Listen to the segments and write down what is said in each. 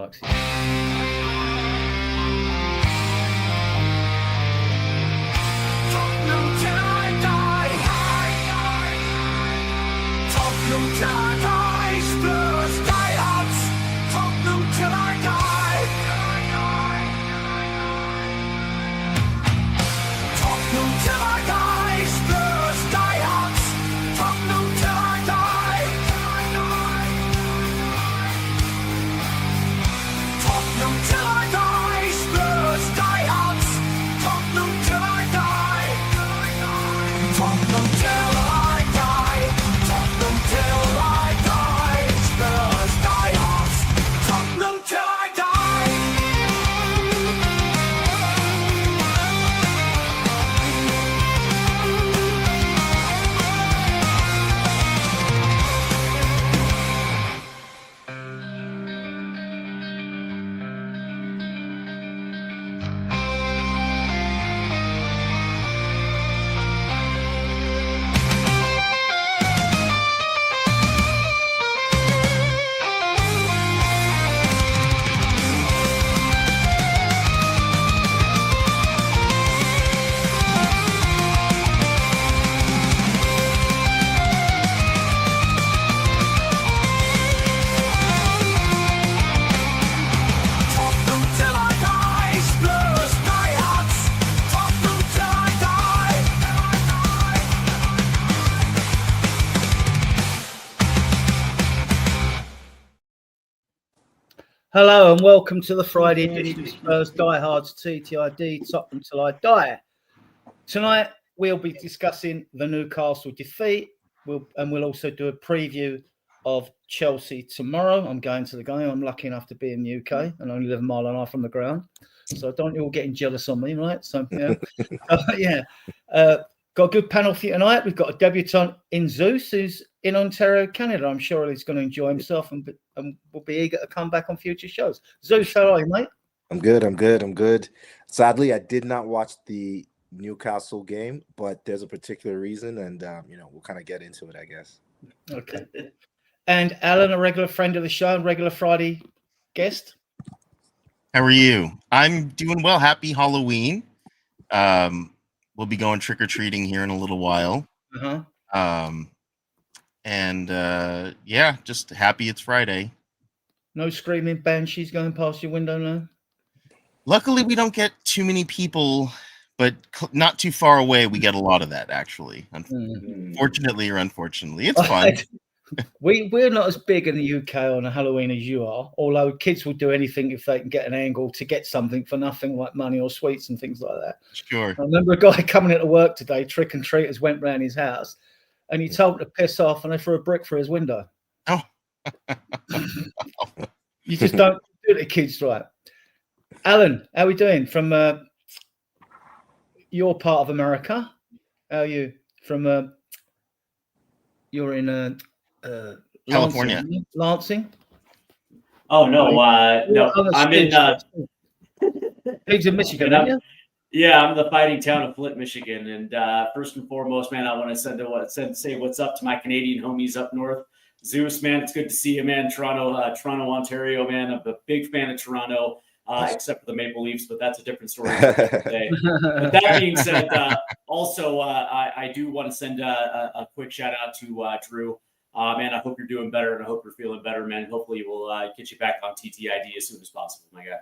works. Hello and welcome to the Friday edition of Spurs Diehards TTID Tottenham Till I Die. Tonight we'll be discussing the Newcastle defeat, we'll also do a preview of Chelsea tomorrow. I'm going to the game. I'm lucky enough to be in the UK and only live a mile and a half from the ground, so don't you all getting jealous on me, right? So got a good panel for you tonight. We've got a debutant in Zeus who's in Ontario, Canada. I'm sure he's going to enjoy himself and will be eager to come back on future shows. Zeus, how are you, mate? I'm good. Sadly, I did not watch the Newcastle game, but there's a particular reason, and we'll kind of get into it, I guess. Okay. And Alan, a regular friend of the show and regular Friday guest. How are you? I'm doing well. Happy Halloween. We'll be going trick-or-treating here in a little while. Just happy it's Friday. No screaming banshees going past your window now? Luckily, we don't get too many people, but not too far away, we get a lot of that, actually. Fortunately or unfortunately. It's fun. We're not as big in the UK on a Halloween as you are, although kids will do anything if they can get an angle to get something for nothing, like money or sweets and things like that. Sure. I remember a guy coming into work today, trick-and-treaters went round his house, and he told him to piss off, and they threw a brick through his window. Oh. You just don't do it to kids, right? Alan, how are we doing from your part of America? How are you from? You're in California. Lansing. Oh no, no, I'm in. He's in Michigan, aren't you? Yeah, I'm in the fighting town of Flint, Michigan, and first and foremost, man, I want to say what's up to my Canadian homies up north. Zeus, man, it's good to see you, man. Toronto, Ontario, man. I'm a big fan of Toronto, except for the Maple Leafs, but that's a different story today. But that being said, also I do want to send a quick shout out to Drew. Man, I hope you're doing better, and I hope you're feeling better, man. Hopefully, we'll get you back on TTID as soon as possible, my guy.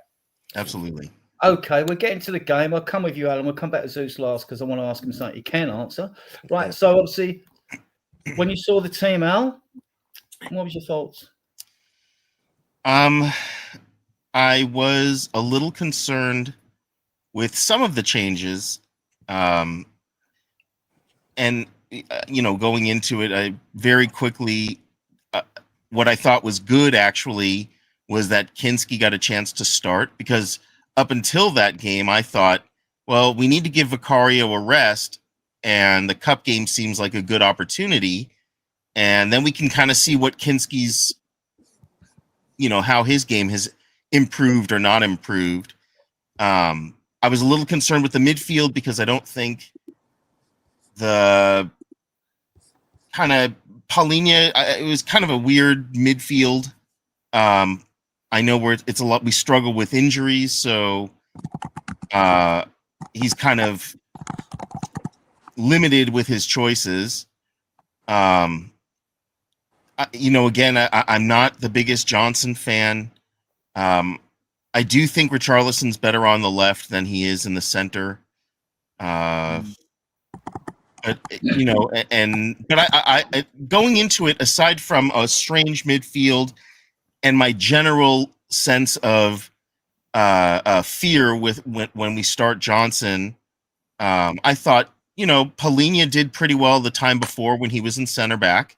Absolutely. Okay, we're getting to the game. I'll come with you, Alan. We'll come back to Zeus last because I want to ask him something he can answer. Right, so obviously, when you saw the team, Al, what was your thoughts? I was a little concerned with some of the changes. And, going into it, I very quickly, what I thought was good, actually, was that Kinski got a chance to start, because up until that game, I thought, well, we need to give Vicario a rest, and the cup game seems like a good opportunity. And then we can kind of see what Kinski's, how his game has improved or not improved. I was a little concerned with the midfield because I don't think the kind of Paulinho, it was kind of a weird midfield. I know it's a lot. We struggle with injuries, so he's kind of limited with his choices. Again, I'm not the biggest Johnson fan. I do think Richarlison's better on the left than he is in the center. But I going into it, aside from a strange midfield and my general sense of fear with when we start Johnson, I thought, Paulinho did pretty well the time before when he was in center back.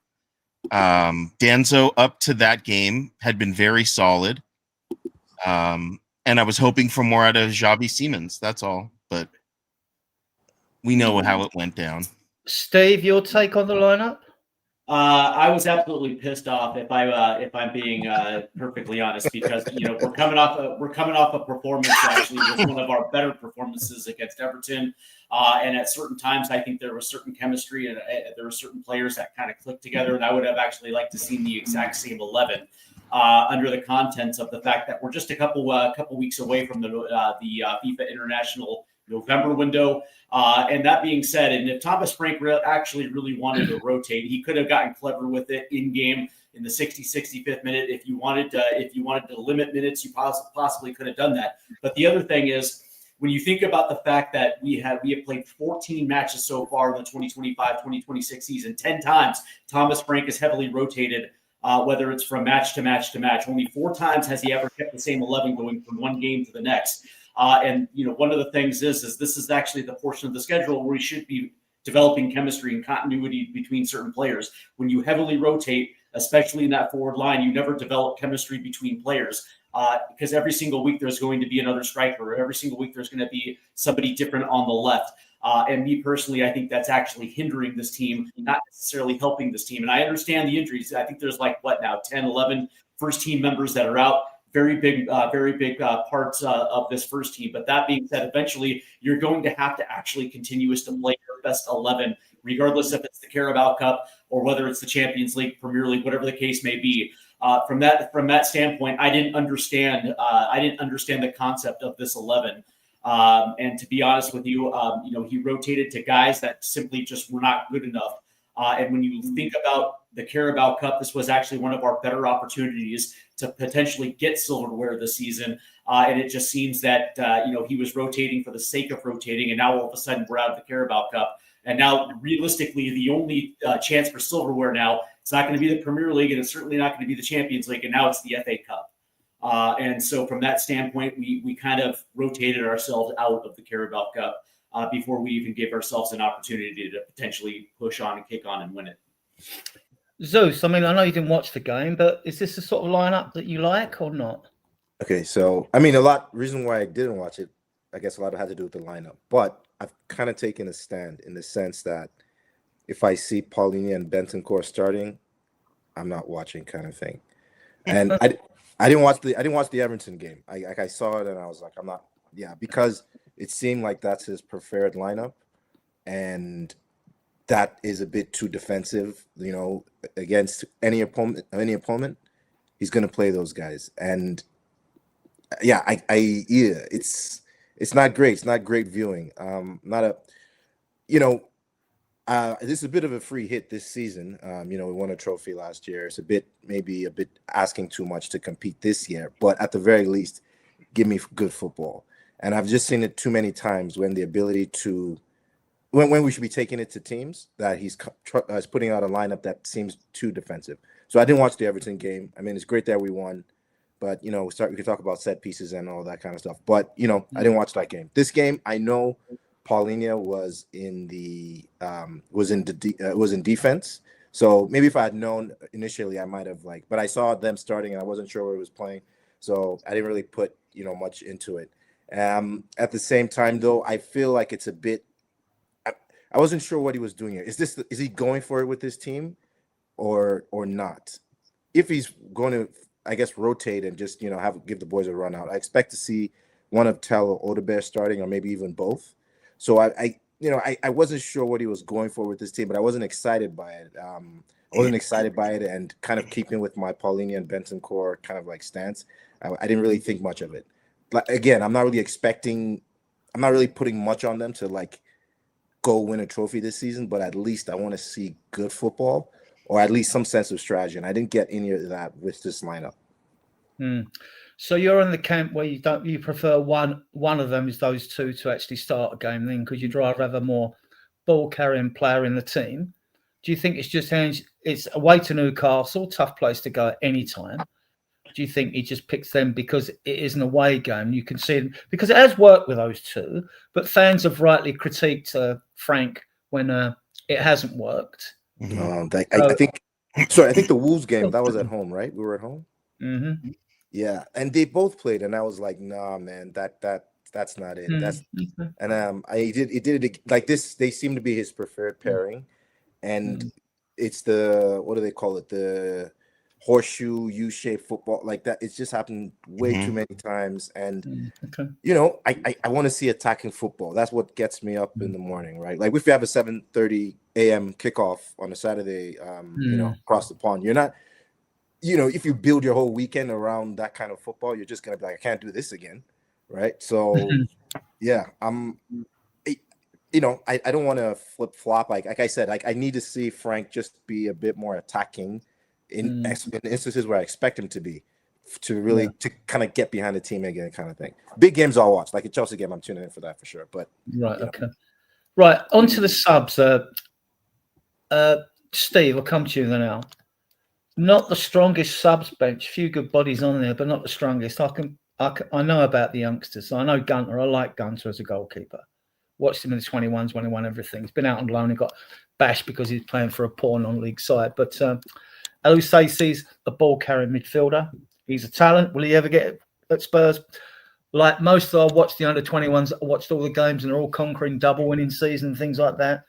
Danzo up to that game had been very solid. And I was hoping for more out of Xavi Simons. That's all. But we know how it went down. Steve, your take on the lineup? I was absolutely pissed off if I'm being perfectly honest, because we're coming off a performance that actually was one of our better performances against Everton, and at certain times I think there was certain chemistry and there were certain players that kind of clicked together, and I would have actually liked to see the exact same 11 under the contents of the fact that we're just a couple weeks away from the FIFA International November window. And that being said, and if Thomas Frank actually really wanted to rotate, he could have gotten clever with it in game in the 65th minute. If you wanted to limit minutes, you possibly could have done that. But the other thing is, when you think about the fact that we have played 14 matches so far in the 2025-2026 season, 10 times Thomas Frank is heavily rotated, whether it's from match to match to match. Only 4 times has he ever kept the same 11 going from one game to the next. And one of the things is this is actually the portion of the schedule where we should be developing chemistry and continuity between certain players. When you heavily rotate, especially in that forward line, you never develop chemistry between players, because every single week there's going to be another striker, or every single week there's going to be somebody different on the left. And me personally, I think that's actually hindering this team, not necessarily helping this team. And I understand the injuries. I think there's 10, 11 first team members that are out. Very big parts of this first team. But that being said, eventually you're going to have to actually continue to play your best 11, regardless if it's the Carabao Cup or whether it's the Champions League, Premier League, whatever the case may be. From that standpoint, I didn't understand the concept of this 11. And to be honest with you, he rotated to guys that simply just were not good enough. And when you think about the Carabao Cup, this was actually one of our better opportunities to potentially get silverware this season. And it just seems that, he was rotating for the sake of rotating. And now all of a sudden we're out of the Carabao Cup. And now realistically, the only chance for silverware now, it's not going to be the Premier League, and it's certainly not going to be the Champions League. And now it's the FA Cup. And so from that standpoint, we kind of rotated ourselves out of the Carabao Cup before we even gave ourselves an opportunity to potentially push on and kick on and win it. Zeus, I mean, I know you didn't watch the game, but is this the sort of lineup that you like or not? Okay, so I mean, reason why I didn't watch it, I guess a lot had to do with the lineup. But I've kind of taken a stand in the sense that if I see Paulinho and Bentancur starting, I'm not watching, kind of thing. And I didn't watch the Everton game. I saw it and I was like, I'm not, because it seemed like that's his preferred lineup, and that is a bit too defensive, against any opponent. He's going to play those guys. And it's not great. It's not great viewing. This is a bit of a free hit this season. We won a trophy last year. It's maybe a bit asking too much to compete this year, but at the very least, give me good football. And I've just seen it too many times when the ability to, when we should be taking it to teams, that he's putting out a lineup that seems too defensive. So I didn't watch the Everton game. I mean, it's great that we won, but we could talk about set pieces and all that kind of stuff. But I didn't watch that game. This game, I know Paulinho was in defense. So maybe if I had known initially, I might have but I saw them starting and I wasn't sure where he was playing, so I didn't really put much into it. At the same time, though, I feel like it's a bit. I wasn't sure what he was doing here. Is he going for it with his team, or not? If he's going to, I guess, rotate and just give the boys a run out, I expect to see one of Tell or Odegaard starting, or maybe even both. So I wasn't sure what he was going for with this team, but I wasn't excited by it. And kind of keeping with my Paulinho and Bentancur kind of stance. I didn't really think much of it. Like, again, I'm not really putting much on them to like go win a trophy this season, but at least I want to see good football or at least some sense of strategy. And I didn't get any of that with this lineup. So you're in the camp where you prefer one of them is those two to actually start a game then, because you'd rather have a more ball carrying player in the team. Do you think it's away to Newcastle, tough place to go at any time? Do you think he just picks them because it is an away game? You can see it because it has worked with those two, but fans have rightly critiqued Frank when it hasn't worked. I think the Wolves game that was at home, right? We were at home. Mm-hmm. Yeah, and they both played, and I was like, nah, man, that's not it. And he did it like this. They seem to be his preferred pairing, and it's the, what do they call it? The horseshoe U-shaped football, like that. It's just happened way too many times, and you know, I want to see attacking football. That's what gets me up in the morning, right? Like if you have a 7:30 a.m. kickoff on a Saturday, you know, across the pond, you're not. You know, if you build your whole weekend around that kind of football, you're just gonna be like, I can't do this again, right? So, yeah, you know, I don't want to flip flop. Like I said, like I need to see Frank just be a bit more attacking in instances where I expect him to be, to really to kind of get behind the team again, kind of thing. Big games I'll watch, like a Chelsea game, I'm tuning in for that for sure. But right, onto the subs. Steve, I'll come to you now. Not the strongest subs bench. Few good bodies on there, but not the strongest. I know about the youngsters. I know Gunter. I like Gunter as a goalkeeper. Watched him in the 21s when he won everything. He's been out on loan. He got bashed because he's playing for a poor non-league side. But Alou Cessi's a ball-carrying midfielder. He's a talent. Will he ever get at Spurs? Like most, I watched the under-21s. I watched all the games, and they're all conquering double-winning season and things like that.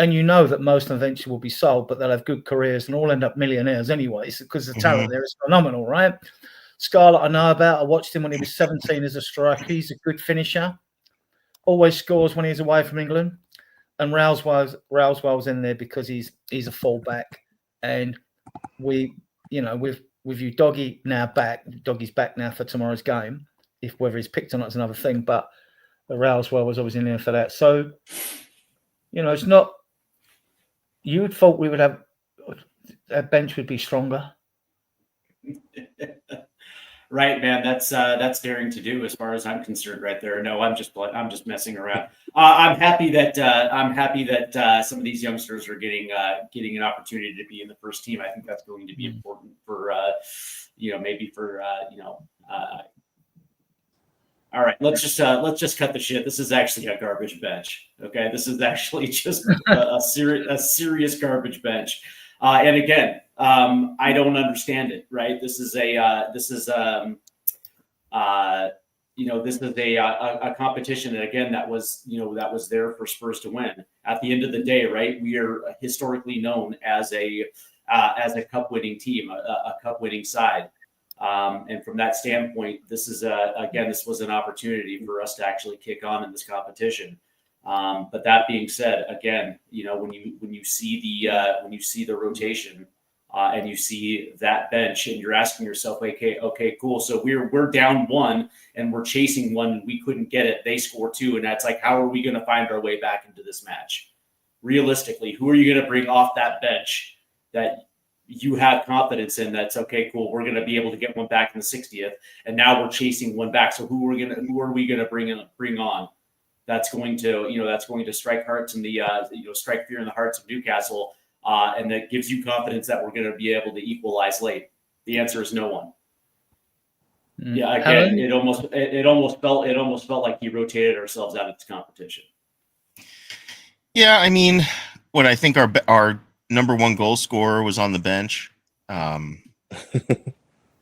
And you know that most eventually will be sold, but they'll have good careers and all end up millionaires anyways because the talent there is phenomenal, right? Scarlett, I know about. I watched him when he was 17 as a striker. He's a good finisher. Always scores when he's away from England. And Rousewell's in there because he's a fullback. And we, you know, with you, Doggy's back now for tomorrow's game. If whether he's picked or not is another thing, but Rousewell was always in there for that. So, you know, it's not. You would thought we would have a bench would be stronger, right, man? That's daring to do, as far as I'm concerned, right there. No, I'm just messing around. I'm happy that some of these youngsters are getting an opportunity to be in the first team. I think that's going to be important for you know, maybe for you know. All right, let's just cut the shit. This is actually a garbage bench. Okay, this is actually just a serious garbage bench. And again, I don't understand it. Right, this is a competition that, again, that was there for Spurs to win. At the end of the day, right, we are historically known as a cup winning team, a cup winning side. And from that standpoint, this was an opportunity for us to actually kick on in this competition. But that being said, again, you know, when you see the rotation and you see that bench, and you're asking yourself, okay, cool. So we're down one and we're chasing one and we couldn't get it. They score two, and that's like, how are we going to find our way back into this match? Realistically, who are you going to bring off that bench that you have confidence in? That's okay, cool. We're going to be able to get one back in the 60th, and now we're chasing one back. So who are we going to bring on? That's going to strike hearts and strike fear in the hearts of Newcastle, and that gives you confidence that we're going to be able to equalize late. The answer is no one. Yeah, again, it almost felt like he rotated ourselves out of this competition. Yeah, I mean, what I think our number one goal scorer was on the bench.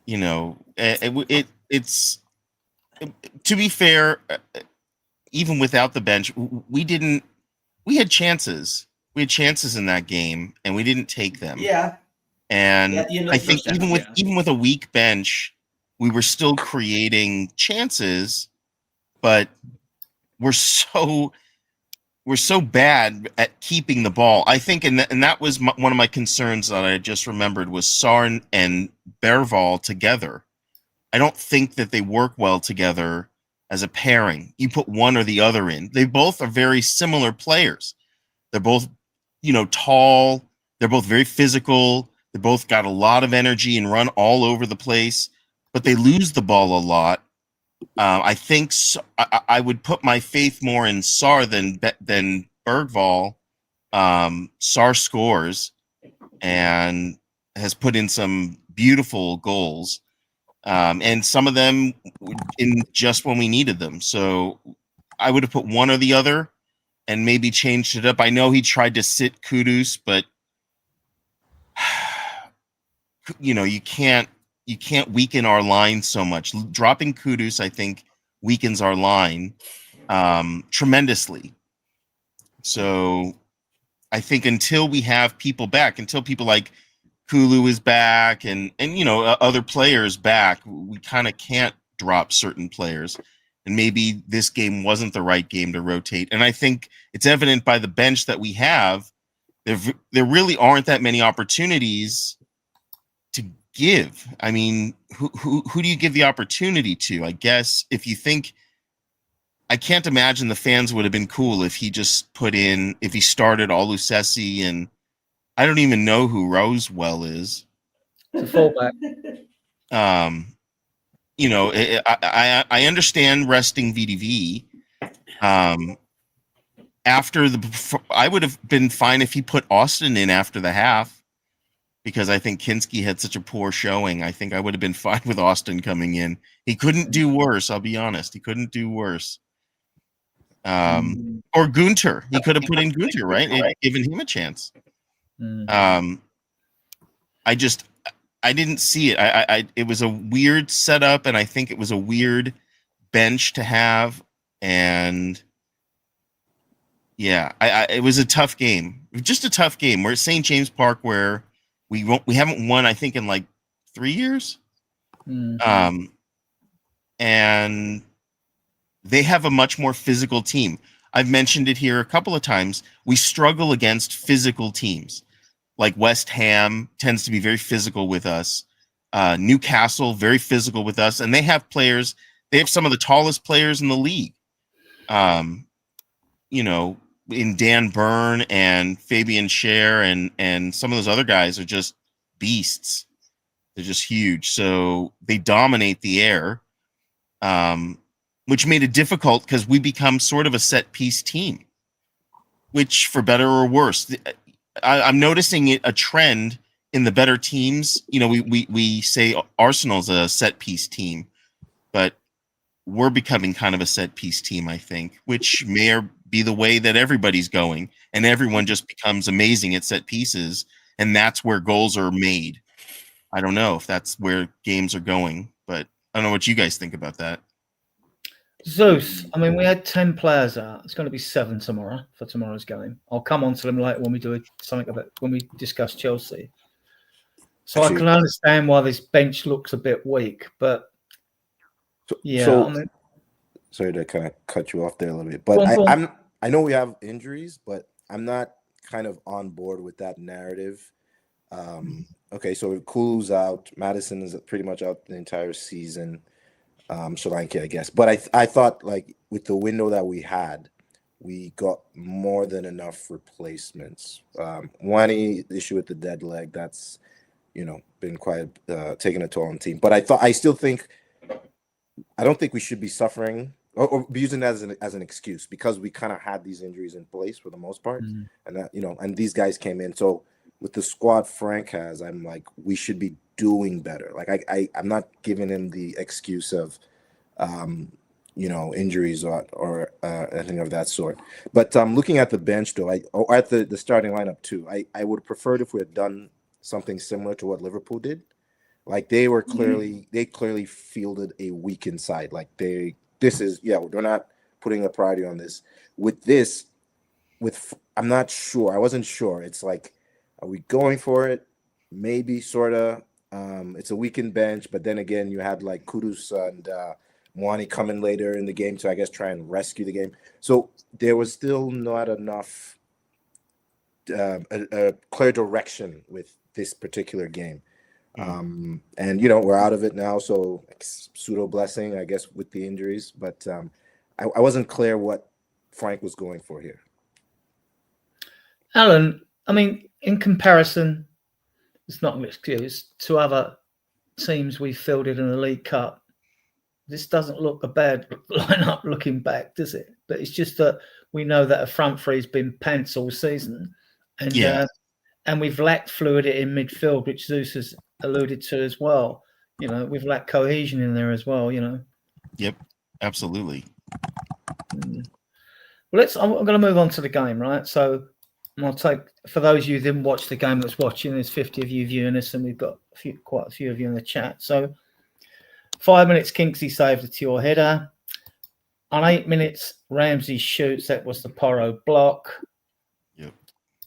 You know, it's to be fair, even without the bench, we had chances. We had chances in that game and we didn't take them. Yeah. And I think even with a weak bench, we were still creating chances, but we're so bad at keeping the ball. I think, and that was one of my concerns that I just remembered, was Sarr and Berval together. I don't think that they work well together as a pairing. You put one or the other in. They both are very similar players. They're both, tall. They're both very physical. They both got a lot of energy and run all over the place, but they lose the ball a lot. I think I would put my faith more in Sar than Bergvall. Sar scores and has put in some beautiful goals, and some of them in just when we needed them. So I would have put one or the other and maybe changed it up. I know he tried to sit Kudus, but you can't weaken our line so much. Dropping Kudus, I think, weakens our line tremendously. So I think until we have people back, until people like Kulu is back and other players back, we kind of can't drop certain players. And maybe this game wasn't the right game to rotate. And I think it's evident by the bench that we have. There really aren't that many opportunities to give. I mean, who do you give the opportunity to? I guess if you think, I can't imagine the fans would have been cool if he started Oluseyi, and I don't even know who Rosewell is. It's a fullback. I understand resting VDV. I would have been fine if he put Austin in after the half, because I think Kinski had such a poor showing. I think I would have been fine with Austin coming in. He couldn't do worse. I'll be honest. He couldn't do worse. Or Gunter. He could have put in Gunter, right? And given him a chance. I didn't see it. It was a weird setup, and I think it was a weird bench to have. And yeah, it was a tough game. Just a tough game. We're at St. James Park, where we haven't won, I think, in like 3 years. And they have a much more physical team. I've mentioned it here a couple of times. We struggle against physical teams. Like West Ham tends to be very physical with us. Newcastle, very physical with us. And they have players. They have some of the tallest players in the league. In Dan Burn and Fabian Scher and some of those other guys are just beasts. They're just huge. So they dominate the air, which made it difficult because we become sort of a set piece team, which, for better or worse, I'm noticing a trend in the better teams. We say Arsenal's a set piece team, but we're becoming kind of a set piece team, I think, which may be the way that everybody's going, and everyone just becomes amazing at set pieces, and that's where goals are made. I don't know if that's where games are going, but I don't know what you guys think about that. Zeus, I mean, we had 10 players out. It's going to be 7 tomorrow for tomorrow's game. I'll come on to them later when we do something about when we discuss Chelsea. So I can understand why this bench looks a bit weak, but sorry to kind of cut you off there a little bit, but I know we have injuries, but I'm not kind of on board with that narrative. Okay, so Kulu's out, Madison is pretty much out the entire season. Solanke, I guess, but I thought, like, with the window that we had, we got more than enough replacements. One issue with the dead leg, that's been quite taking a toll on the team. But I don't think we should be suffering or be using that as an excuse, because we kind of had these injuries in place for the most part, and that and these guys came in. So with the squad Frank has, I'm like, we should be doing better. Like I'm not giving him the excuse of injuries or anything of that sort. But looking at the bench though, or at the starting lineup too, I would have preferred if we had done something similar to what Liverpool did. Like they clearly fielded a weakened side. Like they're not putting a priority on this. I'm not sure. I wasn't sure. It's like, are we going for it? Maybe, sort of. It's a weakened bench, but then again, you had like Kudus and Mwani coming later in the game to, I guess, try and rescue the game. So there was still not enough a clear direction with this particular game. And, you know, we're out of it now. So pseudo blessing, I guess, with the injuries. But I wasn't clear what Frank was going for here. Alan, I mean, in comparison, it's not an excuse to other teams we fielded in the League Cup. This doesn't look a bad lineup looking back, does it? But it's just that we know that a front three's been pants all season, and we've lacked fluidity in midfield, which Zeus has alluded to as well. You know, we've lacked cohesion in there as well. You know. Yep, absolutely. Well, I'm going to move on to the game, right? So I'll take, for those of you who didn't watch the game that's watching, there's 50 of you viewing this, and we've got quite a few of you in the chat. So 5 minutes, Kingsley saved a Tior header. On 8 minutes, Ramsey shoots. That was the Porro block. Yep.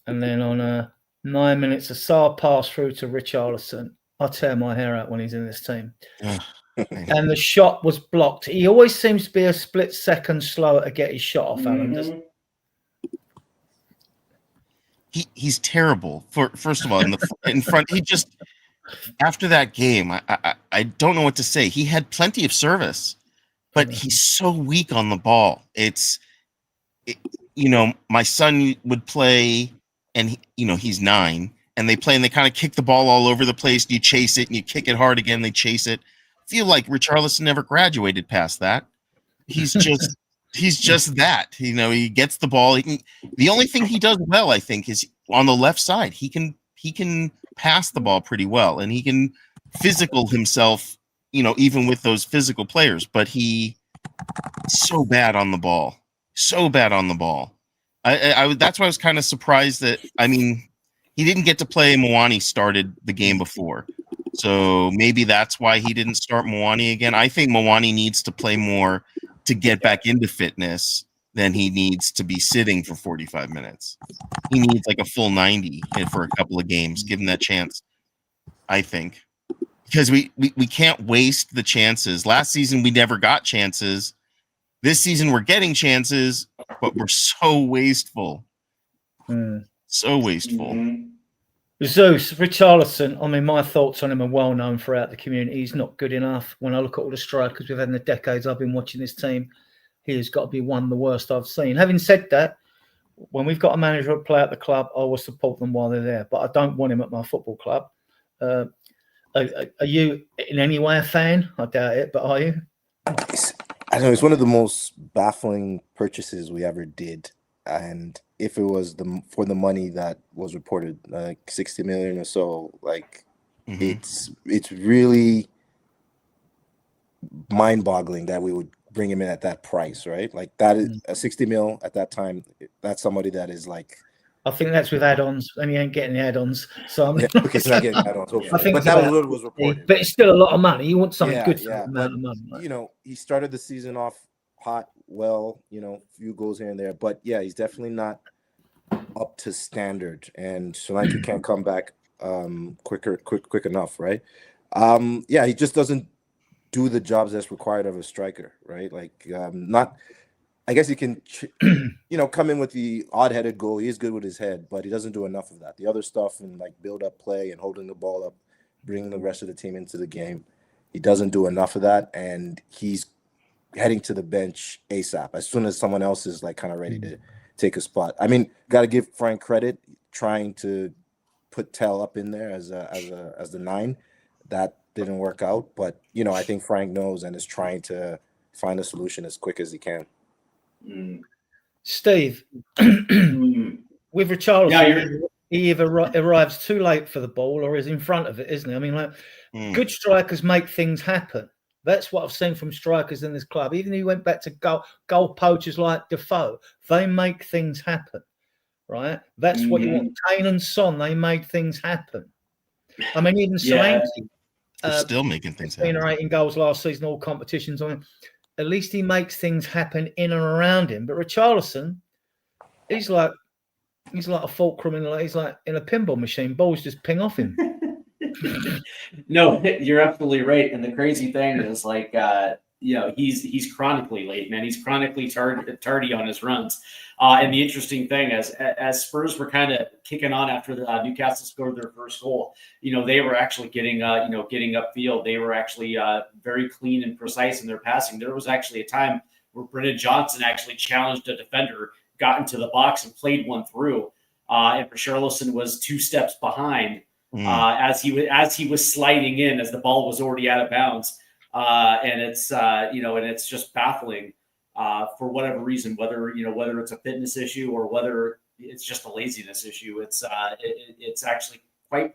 And then on 9 minutes, a Sarr pass through to Richarlison. I tear my hair out when he's in this team. And the shot was blocked. He always seems to be a split second slower to get his shot off, Alan, doesn't he? He's terrible. First of all, in front, he just, after that game, I don't know what to say. He had plenty of service, but he's so weak on the ball. You know, my son would play, and he's 9, and they play, and they kind of kick the ball all over the place. You chase it, and you kick it hard again. They chase it. I feel like Richarlison never graduated past that. He's just that. You know, he gets the ball. The only thing he does well, I think, is on the left side. He can pass the ball pretty well, and he can physical himself, you know, even with those physical players, but he's so bad on the ball. So bad on the ball. That's why I was kind of surprised that, I mean, he didn't get to play. Moani started the game before. So maybe that's why he didn't start Moani again. I think Moani needs to play more to get back into fitness than he needs to be sitting for 45 minutes. He needs like a full 90 for a couple of games. Give him that chance, I think. Because we can't waste the chances. Last season, we never got chances. This season, we're getting chances, but we're so wasteful. So wasteful. Mm-hmm. Zeus, Richarlison, I mean, my thoughts on him are well known throughout the community. He's not good enough. When I look at all the strikers we've had in the decades I've been watching this team, he has got to be one of the worst I've seen. Having said that, when we've got a manager to play at the club, I will support them while they're there, but I don't want him at my football club. Are you in any way a fan? I doubt it, but are you? I don't know. It's one of the most baffling purchases we ever did. And if it was for the money that was reported, like 60 million or so, like it's really mind-boggling that we would bring him in at that price, right? Like that is a 60 mil at that time. That's somebody that is like. I think that's with add-ons, and he ain't getting the add-ons. So I'm okay, it's not getting add-ons. I think, but that was reported. But it's still a lot of money. You want something good for that amount of money. Right? You know, he started the season off hot, well, you know, a few goals here and there, but yeah, he's definitely not up to standard, and Solanke can't come back quick enough, right? Yeah, he just doesn't do the jobs that's required of a striker, right? Like I guess he can, you know, come in with the odd-headed goal. He is good with his head, but he doesn't do enough of that. The other stuff and like build-up play and holding the ball up, bringing the rest of the team into the game, he doesn't do enough of that, and he's heading to the bench ASAP as soon as someone else is like kind of ready to take a spot. I mean, got to give Frank credit trying to put Tell up in there as the 9. That didn't work out, but you know, I think Frank knows and is trying to find a solution as quick as he can. Steve, with Richarlison, he either arrives too late for the ball or is in front of it, isn't he? I mean, like good strikers make things happen. That's what I've seen from strikers in this club. Even if you went back to goal poachers like Defoe, they make things happen, right? That's what you want. Kane and Son, they made things happen. I mean, even Solanke, still making things happen. 16 or 18 goals last season, all competitions on him. At least he makes things happen in and around him. But Richarlison, he's like a fulcrum he's like in a pinball machine. Balls just ping off him. No, you're absolutely right. And the crazy thing is, like, he's chronically late, man. He's chronically tardy on his runs. And the interesting thing, as Spurs were kind of kicking on after the Newcastle scored their first goal, they were actually getting upfield. They were actually very clean and precise in their passing. There was actually a time where Brennan Johnson actually challenged a defender, got into the box and played one through. And Richarlison was 2 steps behind as he was sliding in as the ball was already out of bounds. And it's just baffling for whatever reason, whether it's a fitness issue or whether it's just a laziness issue. It's actually quite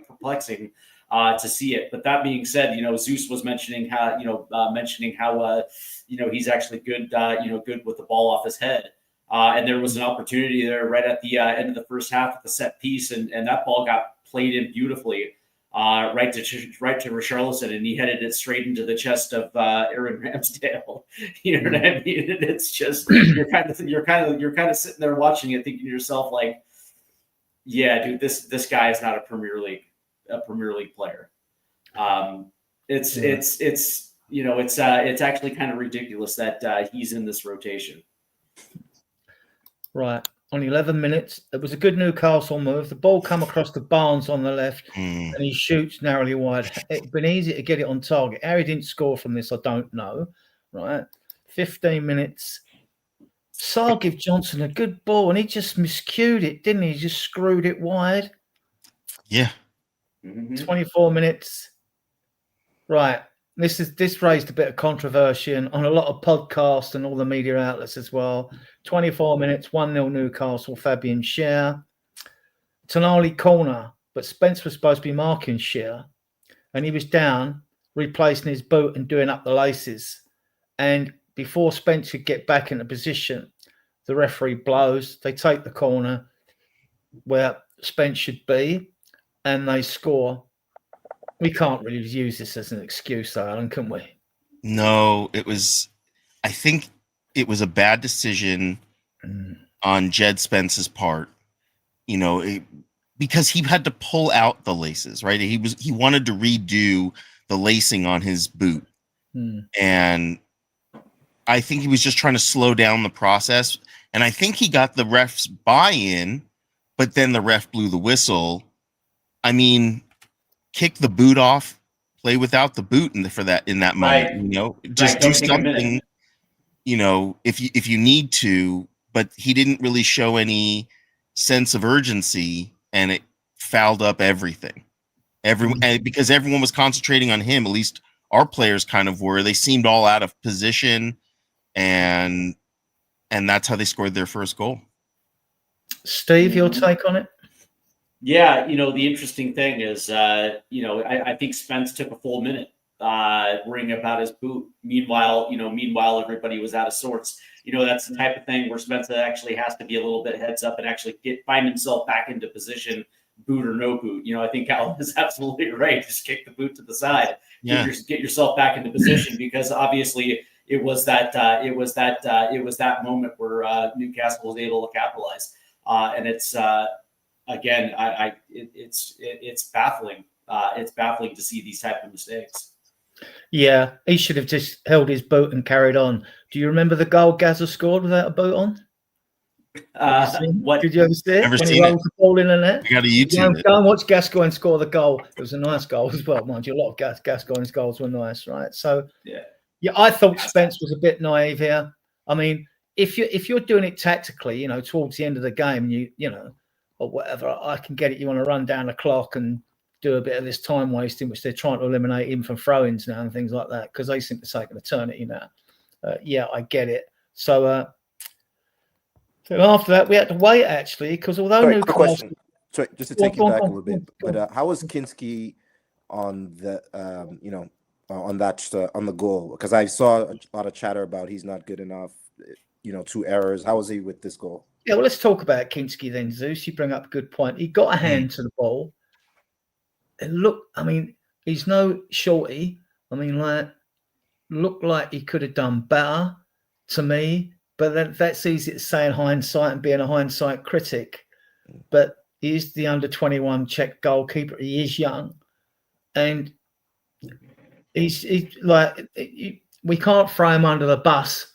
perplexing to see it. But that being said, Zeus was mentioning how he's actually good, good with the ball off his head. And there was an opportunity there right at the end of the first half at the set piece, and that ball got played in beautifully. Right to Richarlison, and he headed it straight into the chest of Aaron Ramsdale. You know what I mean? And it's just you're kind of sitting there watching it, thinking to yourself like, yeah, dude, this guy is not a Premier League player. It's actually kind of ridiculous that he's in this rotation. Right. On 11 minutes, it was a good Newcastle move. The ball come across the Barnes on the left, and he shoots narrowly wide. It'd been easy to get it on target. Harry didn't score from this, I don't know. Right. 15 minutes. Sarr gave Johnson a good ball, and he just miscued it, didn't he? He just screwed it wide. Yeah. 24 minutes. Right. This raised a bit of controversy on a lot of podcasts and all the media outlets as well. 24 minutes, 1-0 Newcastle, Fabian Schär. Tonali corner, but Spence was supposed to be marking Schär, and he was down, replacing his boot and doing up the laces. And before Spence could get back into position, the referee blows. They take the corner where Spence should be, and they score. We can't really use this as an excuse, though, Alan, can we? No, I think it was a bad decision on Jed Spence's part, because he had to pull out the laces, right? He wanted to redo the lacing on his boot. And I think he was just trying to slow down the process. And I think he got the ref's buy-in, but then the ref blew the whistle. I mean, kick the boot off, play without the boot in that moment, just do something, if you need to, but he didn't really show any sense of urgency, and it fouled up everything. Because everyone was concentrating on him, at least our players kind of were. They seemed all out of position, and that's how they scored their first goal. Steve, your take on it? Yeah, the interesting thing is, I think Spence took a full minute worrying about his boot. Meanwhile, everybody was out of sorts. That's the type of thing where Spence actually has to be a little bit heads up and actually find himself back into position, boot or no boot. I think Alan is absolutely right. Just kick the boot to the side. Yeah. Get yourself back into position, because obviously it was that moment where Newcastle was able to capitalize, and it's. Again, it's baffling. It's baffling to see these type of mistakes. Yeah, he should have just held his boot and carried on. Do you remember the goal Gazza scored without a boot on? What did you ever see it? Never when seen he rolled the ball in the net? You got to YouTube it. Go and watch Gascoigne score the goal. It was a nice goal as well, mind you. A lot of Gascoigne's goals were nice, right? So yeah, I thought Spence was a bit naive here. I mean, if you're doing it tactically, towards the end of the game, or whatever, I can get it. You want to run down the clock and do a bit of this time wasting, which they're trying to eliminate even from throw-ins now and things like that, because they seem to take an eternity now. Yeah, I get it. So after that, we had to wait, actually, because although Newcastle... Sorry, just to take you back a little bit, but how was Kinski on the, on the goal? Because I saw a lot of chatter about he's not good enough, 2 errors. How was he with this goal? Yeah, well, let's talk about Kinski then, Zeus. You bring up a good point. He got a hand to the ball. And look, I mean, he's no shorty. I mean, looked like he could have done better to me. But that's easy to say in hindsight and being a hindsight critic. But he is the under-21 Czech goalkeeper. He is young. And we can't throw him under the bus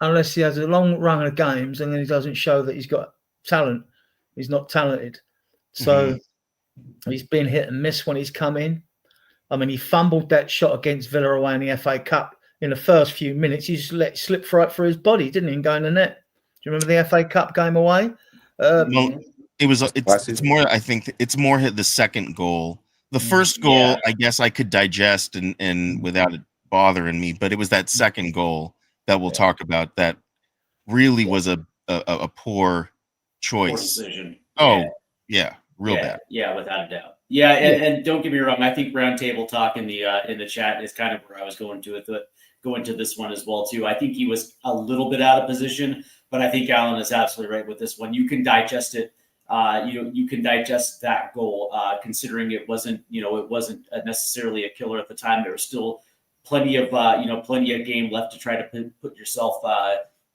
unless he has a long run of games and then he doesn't show that he's got talent. He's not talented. So he's been hit and miss when he's come in. I mean, he fumbled that shot against Villarreal in the FA Cup in the first few minutes. He just let it slip right through his body, didn't he, and go in the net. Do you remember the FA Cup game away? Well, it's more, I think it's more the second goal. The first goal, I guess I could digest and without it bothering me, but it was that second goal that we'll talk about that really was a poor choice. Poor decision. Oh, yeah, real bad. Yeah, without a doubt. Yeah, and don't get me wrong. I think roundtable talk in the chat is kind of where I was going to this one as well too. I think he was a little bit out of position, but I think Alan is absolutely right with this one. You can digest it. You can digest that goal, considering it wasn't necessarily a killer at the time. There was still plenty of game left to try to put yourself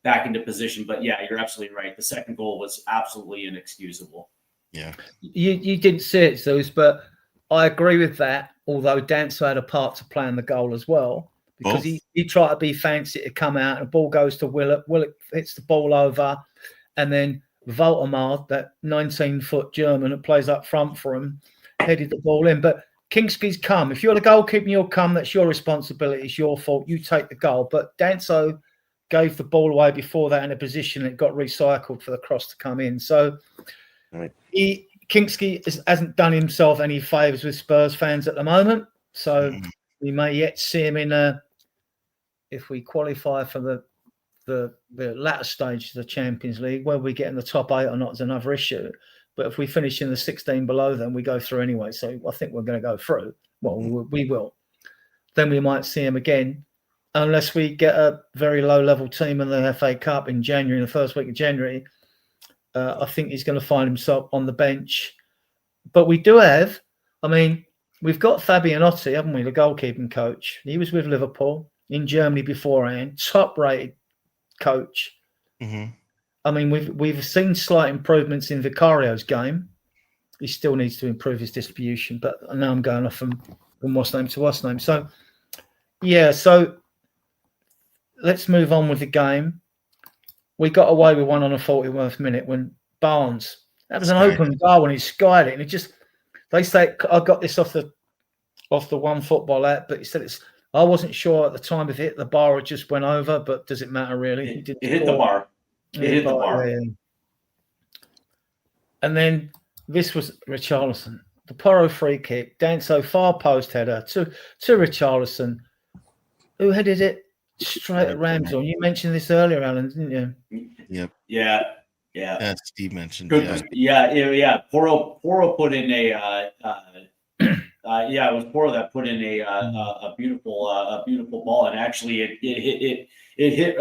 back into position. But yeah, you're absolutely right. The second goal was absolutely inexcusable. Yeah, you didn't see it, Zeus, but I agree with that. Although Danso had a part to play in the goal as well, because he tried to be fancy to come out, and the ball goes to Willock. Willock hits the ball over, and then Voltemar, that 19-foot German that plays up front for him, headed the ball in. But Kingsky's come. If you're the goalkeeper, you'll come. That's your responsibility. It's your fault. You take the goal. But Danso gave the ball away before that in a position that got recycled for the cross to come in. So Kingsky hasn't done himself any favours with Spurs fans at the moment. So we may yet see him in if we qualify for the latter stage of the Champions League. Whether we get in the top 8 or not is another issue. But if we finish in the 16 below, then we go through anyway. So I think we're going to go through. Well, we will. Then we might see him again, unless we get a very low-level team in the FA Cup in January, in the first week of January. I think he's going to find himself on the bench. But we do have, we've got Fabianotti, haven't we, the goalkeeping coach. He was with Liverpool in Germany beforehand, top-rated coach. We've seen slight improvements in Vicario's game. He still needs to improve his distribution, but now I'm going off from what's name to what's name. So, yeah, so let's move on with the game. We got away with one on the 41st minute when Barnes, that was an open goal when he skied it. And it just, they say, I got this off the One Football app, but he said I wasn't sure at the time if it hit the bar or just went over, but does it matter really? It hit the bar. It hit the bar. Yeah. And then this was Richarlison. The Porro free kick, Danso far post header to Richarlison, who headed it straight at Ramsdale. You mentioned this earlier, Alan, didn't you? Yep. Yeah. Steve mentioned. Good. Yeah. Porro put in a. It was Porro that put in a beautiful ball, and actually it hit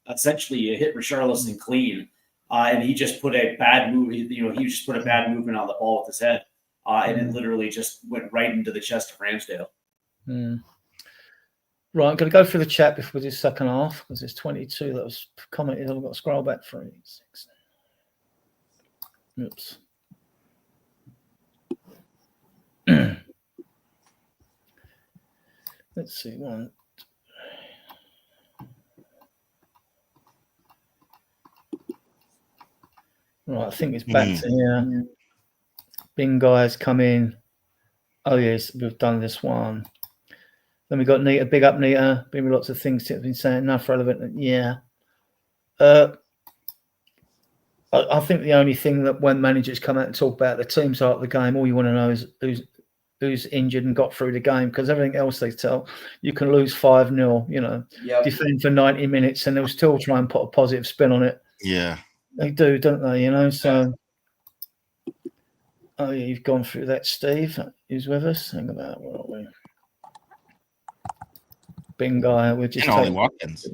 essentially it hit Richarlison clean, and he just put a bad move. He just put a bad movement on the ball with his head, and it literally just went right into the chest of Ramsdale. Right, I'm going to go through the chat before this second half because there's 22 that was commented. I've got to scroll back 3, 6. Oops. Let's see. One. Right, I think it's back to here. Bing guys come in. Oh yes, we've done this one. Then we got Nita, big up Nita. Been lots of things that have been saying, enough relevant. Yeah. I think the only thing that when managers come out and talk about the team's out of the game, all you want to know is who's injured and got through the game, because everything else they tell, you can lose 5-0, defend for 90 minutes and they'll still try and put a positive spin on it. Yeah. They do, don't they? So, oh yeah, you've gone through that, Steve. Who's with us? Hang about, where are we? Bing guy, we're just Ollie Watkins.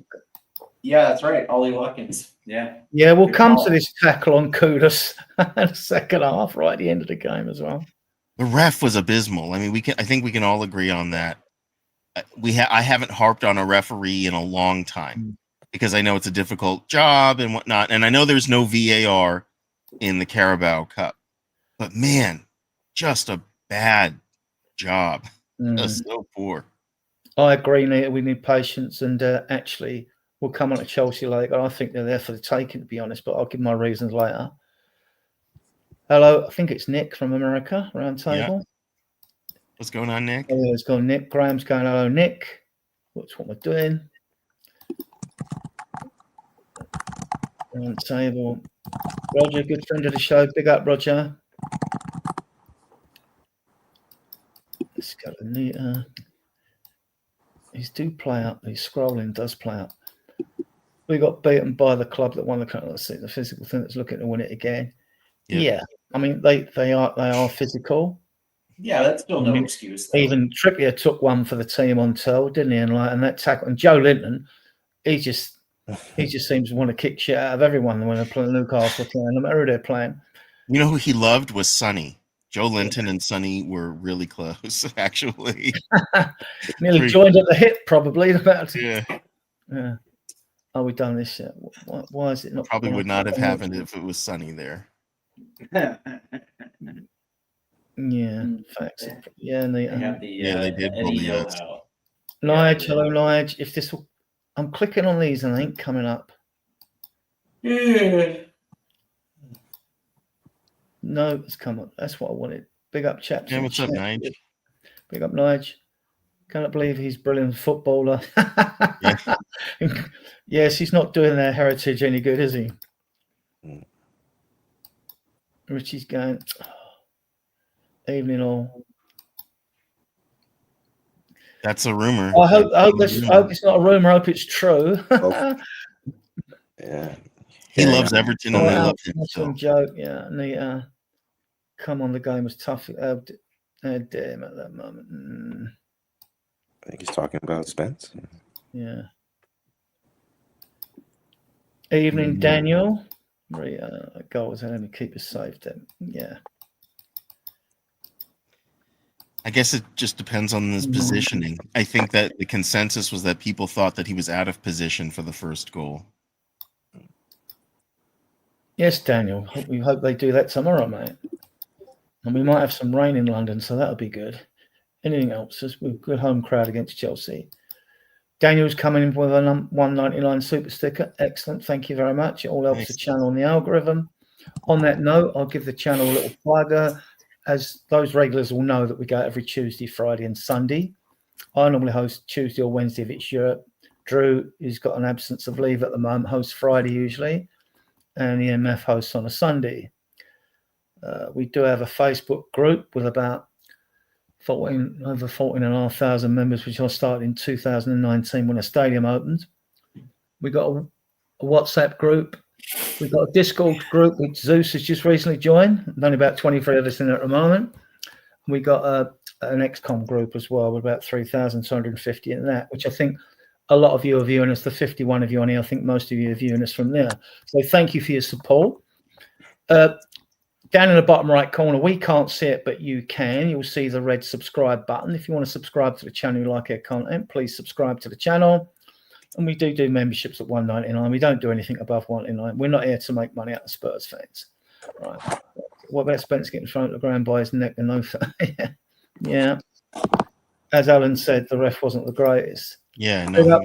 Yeah, that's right, Ollie Watkins. Yeah. Yeah, we'll come to this tackle on Kudus in the second half, right at the end of the game as well. The ref was abysmal. I think we can all agree on that. I haven't harped on a referee in a long time because I know it's a difficult job and whatnot, and I know there's no VAR in the Carabao Cup, but man, just a bad job. Just so poor. I agree, Nita. We need patience, and actually, we'll come on to Chelsea later. I think they're there for the taking, to be honest, but I'll give my reasons later. Hello, I think it's Nick from America, round table. What's going on, Nick? Oh, yeah, it's gone Nick. Graham's going, hello, Nick. What's what we're doing? Round table. Roger, good friend of the show. Big up, Roger. Let's go to Nita. These do play up. These scrolling does play up. We got beaten by the club that won the cup. Let's see the physical thing that's looking to win it again. Yep. Yeah, I mean they are physical. Yeah, that's still no excuse. Though. Even Trippier took one for the team on toe, didn't he? And that tackle. And Joe Linton, he just seems to want to kick shit out of everyone when they're playing Newcastle, playing no matter who they're playing. You know who he loved was Sonny. Joe Linton and Sonny were really close, actually. Nearly joined at the hip, probably. Yeah. Yeah. Oh, we done this yet? Why is it not? Probably would not have happened if it was Sonny there. Yeah, facts. Yeah, they have the, they did bully us. Nige, hello, Nige. If this will, I'm clicking on these and they ain't coming up. Yeah. No, it's come up. That's what I wanted. Big up, chaps. Yeah, what's up, Nige? Big up, Nige. Cannot believe he's a brilliant footballer. Yes, he's not doing their heritage any good, is he? Richie's going, evening all. That's a rumor. I hope it's not a rumor. I hope it's true. Yeah. He loves Everton and they love him. Some joke, yeah. And come on, the game was tough. Damn at that moment. I think he's talking about Spence. Yeah. Evening, Daniel. Goals. Let me keep us safe then. Yeah. I guess it just depends on his positioning. I think that the consensus was that people thought that he was out of position for the first goal. Yes, Daniel. We hope they do that tomorrow, mate. And we might have some rain in London, so that'll be good. Anything else? We're a good home crowd against Chelsea. Daniel's coming in with a 199 super sticker. Excellent. Thank you very much. It all helps the channel and the algorithm. On that note, I'll give the channel a little plug. As those regulars will know that we go every Tuesday, Friday and Sunday. I normally host Tuesday or Wednesday if it's Europe. Drew, who's got an absence of leave at the moment, hosts Friday usually. And the MF hosts on a Sunday. We do have a Facebook group with about over 14,500 members, which I started in 2019 when the stadium opened. We got a WhatsApp group. We've got a Discord group which Zeus has just recently joined. There's only about 23 of us in there at the moment. We got an XCOM group as well with about 3,250 in that, which I think a lot of you are viewing us. The 51 of you on here, I think most of you are viewing us from there. So thank you for your support. Down in the bottom right corner, we can't see it, but you can. You'll see the red subscribe button. If you want to subscribe to the channel, you like our content, please subscribe to the channel. And we do memberships at $1.99. We don't do anything above $1.99. We're not here to make money out of Spurs fans. Right. What about Spence getting thrown to the ground by his neck and no? Yeah. As Alan said, the ref wasn't the greatest. Yeah, no.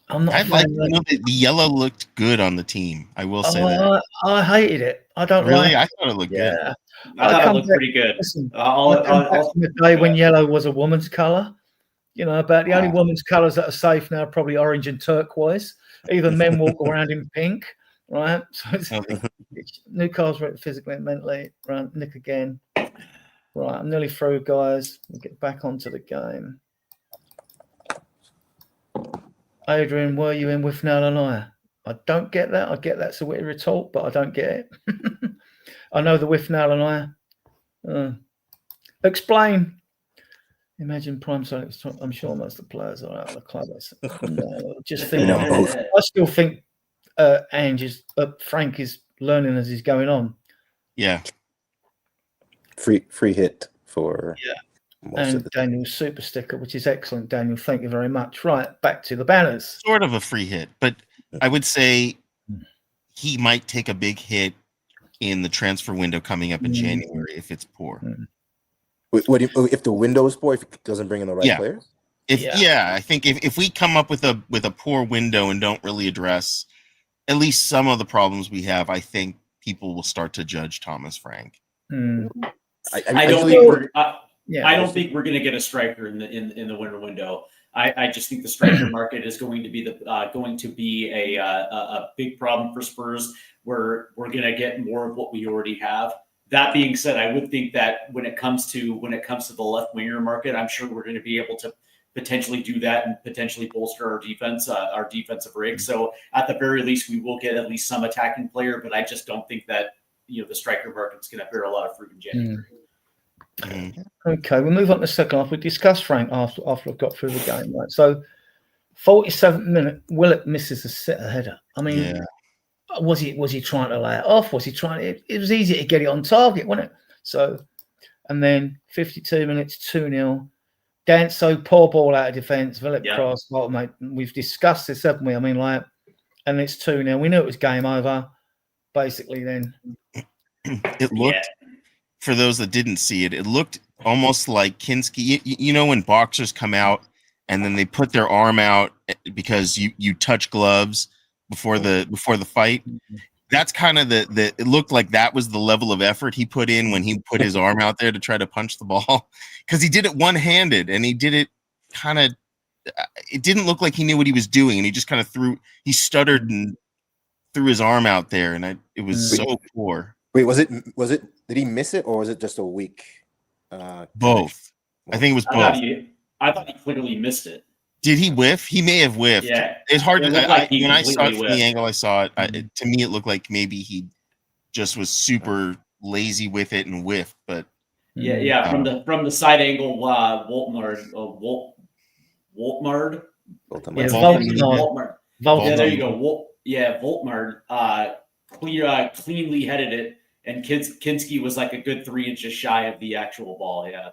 I'm not. The yellow looked good on the team. I will say that. I hated it. I don't really. I thought it looked good. I thought it looked pretty good. Listen, the day when yellow was a woman's color. You know, about the only women's colors that are safe now are probably orange and turquoise. Even men walk around in pink, right? So Newcastle physically and mentally. Right, Nick again. Right, I'm nearly through, guys. We'll get back onto the game. Adrian, were you in with Nell and I don't get that. I get that's a witty retort, but I don't get it. I know the with Nell and I. Explain. Imagine Prime Sonic. I'm sure most of the players are out of the club. Just think. I still think Frank is learning as he's going on. Yeah. Free hit for and Daniel's super sticker, which is excellent. Daniel, thank you very much. Right, back to the banners. Sort of a free hit, but I would say he might take a big hit in the transfer window coming up in January if it's poor. If the window is poor, if it doesn't bring in the right Yeah. players? I think if we come up with a poor window and don't really address at least some of the problems we have, I think people will start to judge Thomas Frank. I don't think we're going to get a striker in the winter window. I just think the striker market is going to be a big problem for Spurs, where we're going to get more of what we already have. That being said, I would think that when it comes to the left winger market, I'm sure we're going to be able to potentially do that and potentially bolster our defense, our defensive rig. So at the very least, we will get at least some attacking player, but I just don't think that the striker market's going to bear a lot of fruit in January. Okay, we'll move on to the second half. We discussed Frank after I've got through the game, right? So, 47th minute, Willock misses a sitter header. I mean, was he trying to lay it off? Was he trying? It was easy to get it on target, wasn't it? So, and then 52 minutes, 2-0. Danso, poor ball out of defence. Willock cross. Well, mate, we've discussed this, haven't we? I mean, and it's 2-0. We knew it was game over. Basically, then it looked. For those that didn't see it, it looked almost like Kinski. You know when boxers come out and then they put their arm out because you touch gloves before the fight. That's kind of the. It looked like that was the level of effort he put in when he put his arm out there to try to punch the ball, because he did it one-handed and he did it kind of. It didn't look like he knew what he was doing, and he just kind of he stuttered and threw his arm out there, and it was so poor. Wait, was it? Did he miss it, or was it just a weak? Both. I think it was both. I thought he clearly missed it. Did he whiff? He may have whiffed. Yeah, it's hard to. when I saw it from the angle I saw it, to me it looked like maybe he just was super lazy with it and whiffed. But from the side angle, Voltmard. Yeah, there you go. Voltmard cleanly headed it, and Kinski was like a good 3 inches shy of the actual ball. Yeah.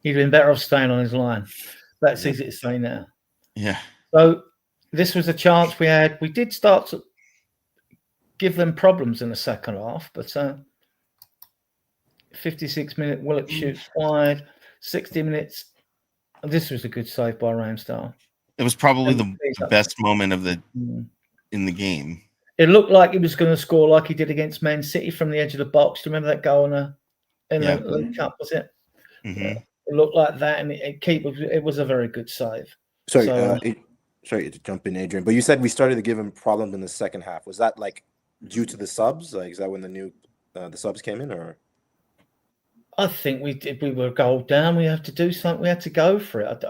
He'd been better off staying on his line. That's easy to say now. Yeah. So this was a chance we had. We did start to give them problems in the second half, but 56-minute Willock shoots wide. 60 minutes. This was a good save by Ramsdale. It was probably the best moment of in the game. It looked like he was going to score like he did against Man City from the edge of the box. Do you remember that goal in the League Cup? Was it? Mm-hmm. It looked like that, and it was a very good save. Sorry to jump in, Adrian, but you said we started to give him problems in the second half. Was that like due to the subs? Like, is that when the subs came in, or? I think we were goal down. We have to do something. We had to go for it.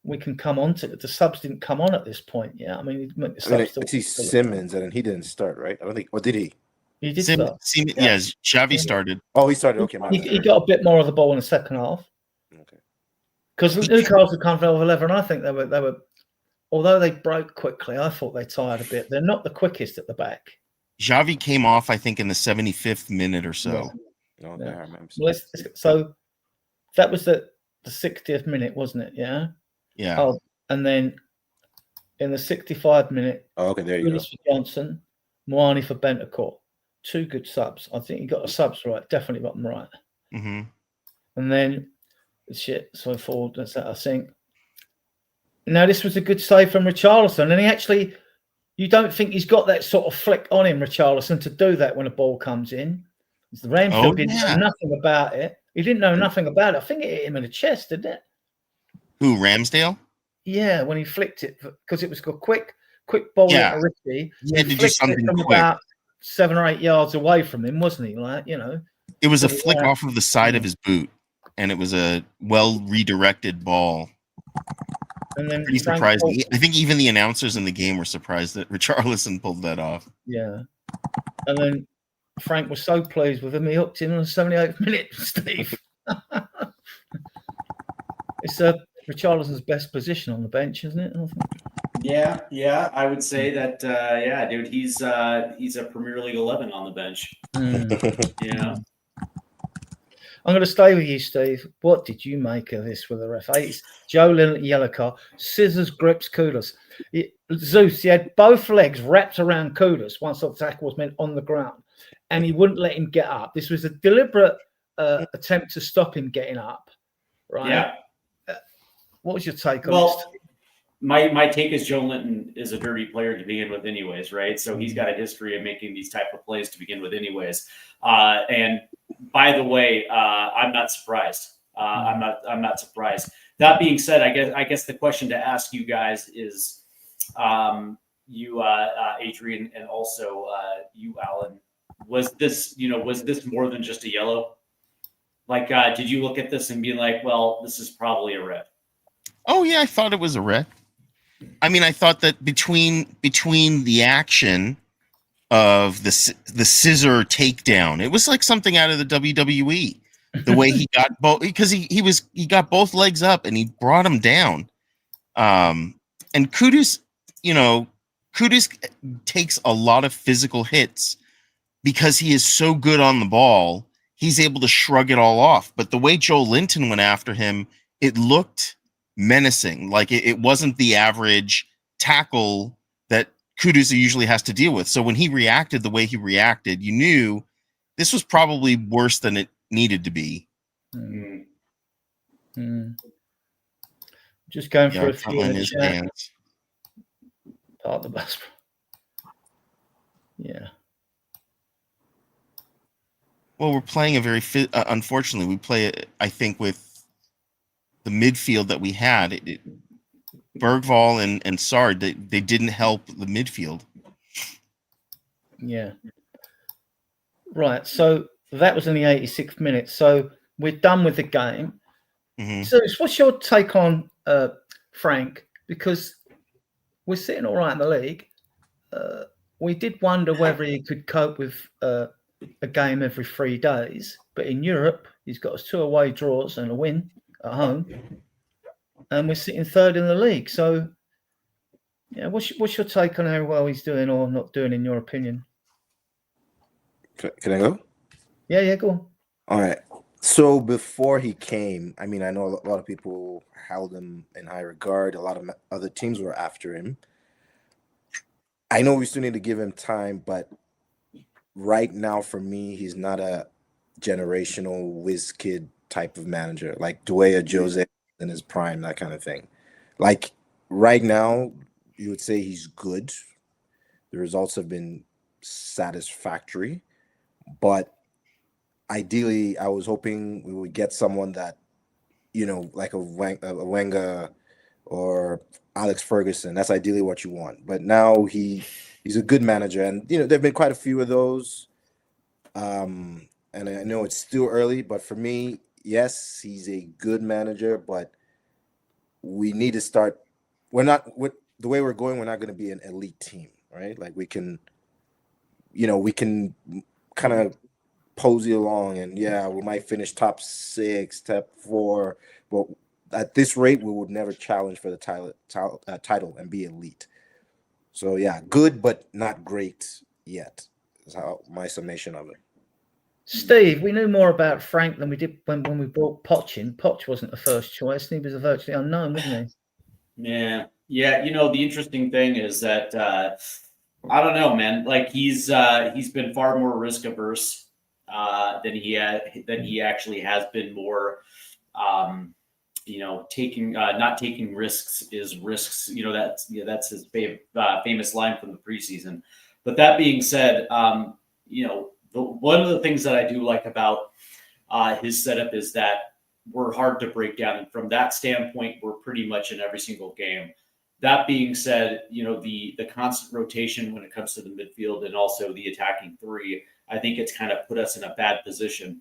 We can come on to it. The subs didn't come on at this point. Yeah, I mean, I see Simmons, and he didn't start, right? I don't think. Or did he? He did start. Yes, Xavi started. Oh, he started. Okay, he got a bit more of the ball in the second half. Okay. Because Newcastle come from over 11, and I think they were, although they broke quickly, I thought they tired a bit. They're not the quickest at the back. Xavi came off, I think, in the 75th minute or so. I remember. So that was the 60th minute, wasn't it? Yeah. Yeah. Oh, and then in the 65th minute, there you go. For Johnson, Moani for Bentancur. 2 good subs. I think he got the subs right. Definitely got them right. Mm-hmm. And then so forward. That's that. I think. Now this was a good save from Richarlison, and he actually, you don't think he's got that sort of flick on him, Richarlison, to do that when a ball comes in. The Ramsdale didn't know nothing about it. He didn't know nothing about it. I think it hit him in the chest, didn't it? Who, Ramsdale? Yeah, when he flicked it, because it was a quick ball into Richie. He had to do something from quick. About 7 or 8 yards away from him, wasn't he? Like, It was a flick off of the side of his boot, and it was a well redirected ball. And then pretty surprising. I think even the announcers in the game were surprised that Richarlison pulled that off. Yeah. And then Frank was so pleased with him, he hooked him in the 78th minute, Steve. It's Richarlison's best position on the bench, isn't it? Yeah. I would say that. Dude, he's a Premier League 11 on the bench. Yeah. I'm going to stay with you, Steve. What did you make of this with the ref? Joe Lynn yellow card, scissors grips Kudus. Zeus, he had both legs wrapped around Kudus once the tackle was meant on the ground, and he wouldn't let him get up. This was a deliberate attempt to stop him getting up, right? Yeah. What was your take on Well, it? my take is Joe Linton is a dirty player to begin with anyways, right? So he's got a history of making these type of plays to begin with anyways. And by the way, I'm not surprised. I'm not surprised. That being said, I guess the question to ask you guys is, Adrian, and also you, Alan, was this more than just a yellow? Like, did you look at this and be like, well, this is probably a red? Oh yeah, I thought it was a red. I mean, I thought that between the action of the scissor takedown, it was like something out of the WWE. The way he got both, because he got both legs up and he brought him down. And Kudus takes a lot of physical hits because he is so good on the ball. He's able to shrug it all off. But the way Joe Linton went after him, it looked menacing. Like it wasn't the average tackle that Kudus usually has to deal with. So when he reacted the way he reacted, you knew this was probably worse than it needed to be. Just going through a few in the his chat. hands. Part of the bus. Yeah. Well, we're playing a very unfortunately, we play I think with the midfield that we had. Bergvall and Sard, they didn't help the midfield. Yeah. Right. So that was in the 86th minute. So we're done with the game. Mm-hmm. So what's your take on Frank? Because we're sitting all right in the league. We did wonder whether he could cope with a game every 3 days. But in Europe, he's got us 2 away draws and a win at home. And we're sitting 3rd in the league. So, yeah, what's your take on how well he's doing or not doing, in your opinion? Can I go? Yeah, go on. All right. So before he came, I mean, I know a lot of people held him in high regard. A lot of other teams were after him. I know we still need to give him time, but right now, for me, he's not a generational whiz kid type of manager like Dwayne Jose in his prime, that kind of thing. Like right now, you would say he's good. The results have been satisfactory, but ideally, I was hoping we would get someone that, like a Wenger or Alex Ferguson. That's ideally what you want. But now he's a good manager, and there've been quite a few of those. And I know it's still early, but for me, yes, he's a good manager. But we need to start. We're not with the way we're going. We're not going to be an elite team, right? Like we can kind of posy along, and we might finish top 6, top 4, but at this rate, we would never challenge for the title and be elite. So good, but not great yet. Is how my summation of it. Steve, we knew more about Frank than we did when we brought Poch in. Poch wasn't the first choice. He was a virtually unknown, wasn't he? Yeah. The interesting thing is that I don't know, man. Like he's been far more risk averse than he actually has been more. Taking not taking risks is risks. That's his famous line from the preseason. But that being said, one of the things that I do like about his setup is that we're hard to break down, and from that standpoint, we're pretty much in every single game. That being said, the constant rotation when it comes to the midfield and also the attacking 3, I think it's kind of put us in a bad position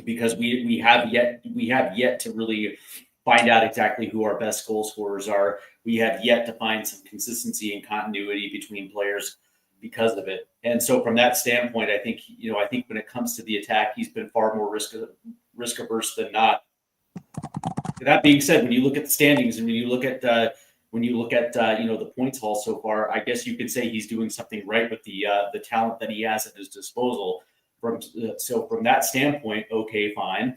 because we have yet to really find out exactly who our best goal scorers are. We have yet to find some consistency and continuity between players because of it. And so from that standpoint, I think when it comes to the attack, he's been far more risk averse than not. That being said, when you look at the standings and when you look at the points haul so far, I guess you could say he's doing something right with the talent that he has at his disposal. From that standpoint, okay, fine.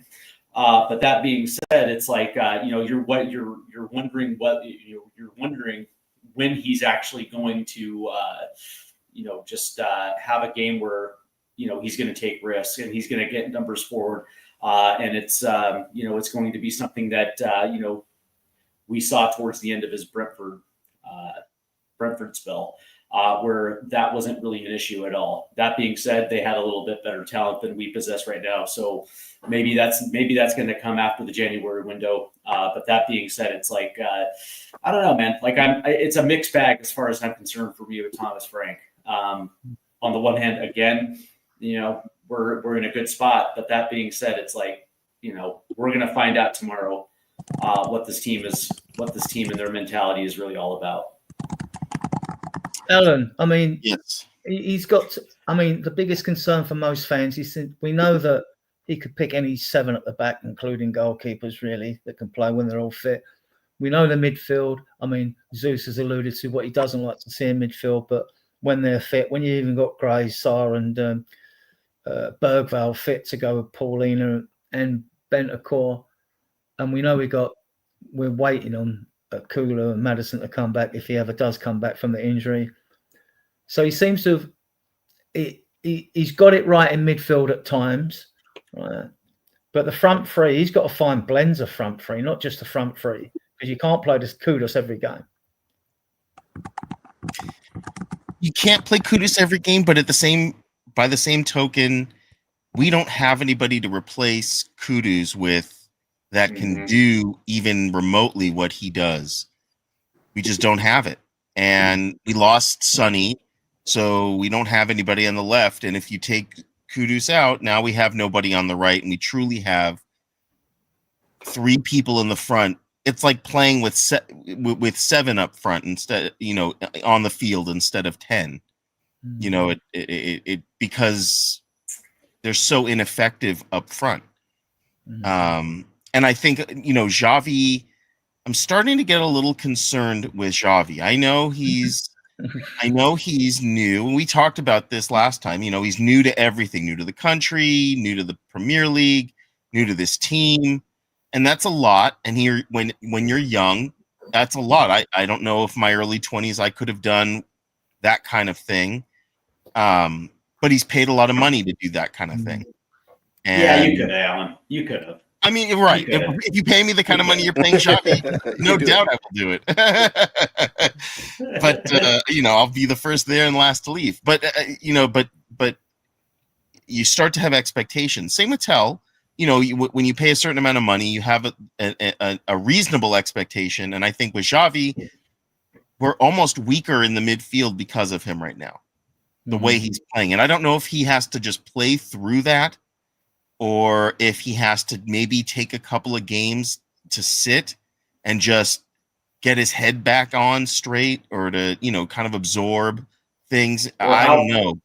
But that being said, it's like you're wondering when he's actually going to just have a game where he's going to take risks and he's going to get numbers forward. And it's going to be something that, we saw towards the end of his Brentford spell, where that wasn't really an issue at all. That being said, they had a little bit better talent than we possess right now. So maybe that's going to come after the January window. But that being said, it's like, I don't know, man. Like it's a mixed bag as far as I'm concerned for me with Thomas Frank. On the one hand, again, we're in a good spot. But that being said, it's like, we're going to find out tomorrow what this team and their mentality is really all about. Alan, I mean, Yes. he's got. The biggest concern for most fans is we know that he could pick any 7 at the back, including goalkeepers, really, that can play when they're all fit. We know the midfield. Zeus has alluded to what he doesn't like to see in midfield, but when they're fit, when you even got Gray, Sarr, and Bergvall fit to go with Paulina and Bentancur, and we know we're waiting on Kula and Maddison to come back if he ever does come back from the injury. So he seems to have he's got it right in midfield at times, right? But the front three, he's got to find blends of front three, not just the front three, because you can't play this Kudus every game. You can't play Kudus every game, but by the same token, we don't have anybody to replace Kudus with that can do even remotely what he does. We just don't have it. And we lost Sonny, so we don't have anybody on the left. And if you take Kudus out, now we have nobody on the right, and we truly have 3 people in the front. It's like playing with 7 up front instead, on the field instead of 10. It because they're so ineffective up front. And I think, Xavi, I'm starting to get a little concerned with Xavi. I know he's new. We talked about this last time. He's new to everything, new to the country, new to the Premier League, new to this team. And that's a lot. And when you're young, that's a lot. I don't know if my early 20s I could have done that kind of thing. But he's paid a lot of money to do that kind of thing. And yeah, you could have, Alan. You could have. Right. If you pay me the kind of money you're paying Xavi, no doubt I will do it. But I'll be the first there and last to leave. But but you start to have expectations. Same with Tell. When you pay a certain amount of money, you have a reasonable expectation. And I think with Xavi, we're almost weaker in the midfield because of him right now, the way he's playing. And I don't know if he has to just play through that, or if he has to maybe take a couple of games to sit and just get his head back on straight, or to, kind of absorb things. I don't know.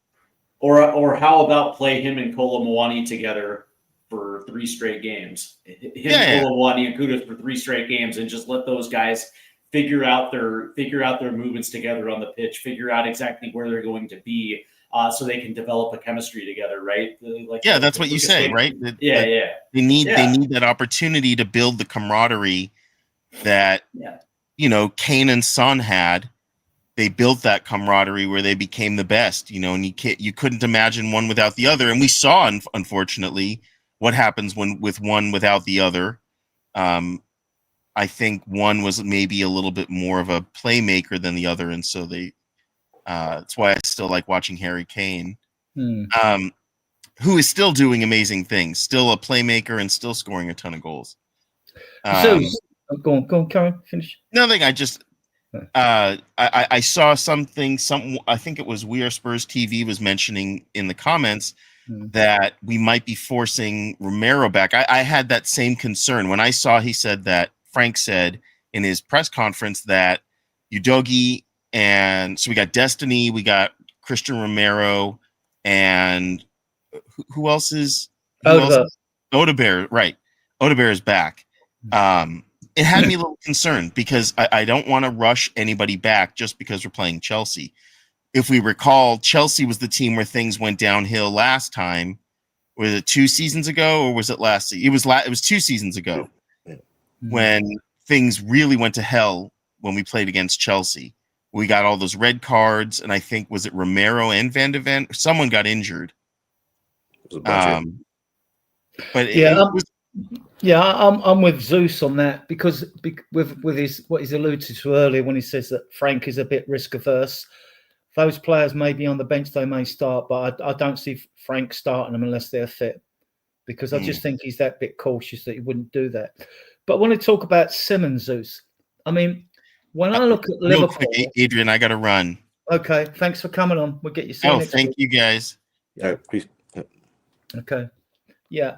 Or how about play him and Kolo Muani together for 3 straight games? Kolo Muani and Kudus for 3 straight games, and just let those guys figure out their movements together on the pitch, figure out exactly where they're going to be. So they can develop a chemistry together, right? That's what you say, right? Yeah. They need that opportunity to build the camaraderie that Kane and Son had. They built that camaraderie where they became the best, and you couldn't imagine one without the other. And we saw, unfortunately, what happens with one without the other. I think one was maybe a little bit more of a playmaker than the other, and so that's why I still like watching Harry Kane, who is still doing amazing things, still a playmaker and still scoring a ton of goals. Go on, Karen, finish. Nothing. I saw something. I think it was We Are Spurs TV was mentioning in the comments that we might be forcing Romero back. I had that same concern when I saw Frank said in his press conference that Udogie. And so we got Destiny, we got Christian Romero, and who else is Odegaard, right? Odegaard is back. It had me a little concerned because I don't want to rush anybody back just because we're playing Chelsea. If we recall, Chelsea was the team where things went downhill last time. Was it 2 seasons ago, or was it last season? It was 2 seasons ago when things really went to hell when we played against Chelsea. We got all those red cards, and I think, was it Romero and Van de Ven? Someone got injured. was a bunch of But Yeah, it was, Yeah, I'm with Zeus on that because with his what he's alluded to earlier when he says that Frank is a bit risk averse. Those players may be on the bench, they may start, but I don't see Frank starting them unless they're fit because I just think he's that bit cautious that he wouldn't do that. But I want to talk about Simmons, Zeus. I mean, when I look at real Liverpool, quick, Adrian, I got to run. okay, thanks for coming on. We'll get you. See you Oh, next thank week. you guys. peace. Okay, yeah.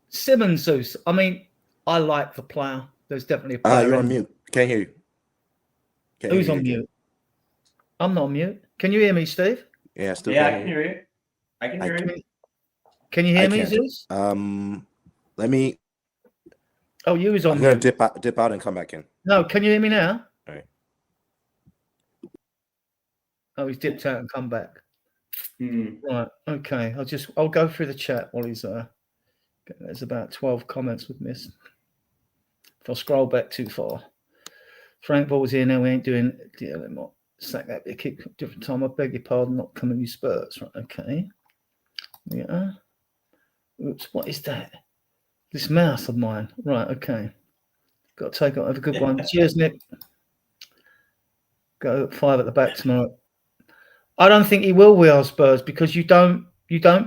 Simmons, Zeus. I mean, I like the player. There's definitely a player. You're on mute. Can't hear you. Who's on mute? I'm not on mute. Can you hear me, Steve? Yeah, still Yeah, I can't can hear you. I can hear you. Can you hear I me, can't. Zeus? Let me. Oh, you was on I'm gonna mute. dip out and come back in. No, can you hear me now? All right. Oh, he's dipped out and come back. Hmm. Right. Okay. I'll go through the chat while he's there's about 12 comments we've missed. If I scroll back too far. Frank Ball's here now. We ain't doing sack that bit kick different time. I beg your pardon, not coming you Spurs. Right, okay. Yeah. Oops, what is that? This mouse of mine. Right, okay. Got to take it. Have a good one. Cheers, Nick. Go 5 at the back tonight. I don't think he will with our Spurs because you don't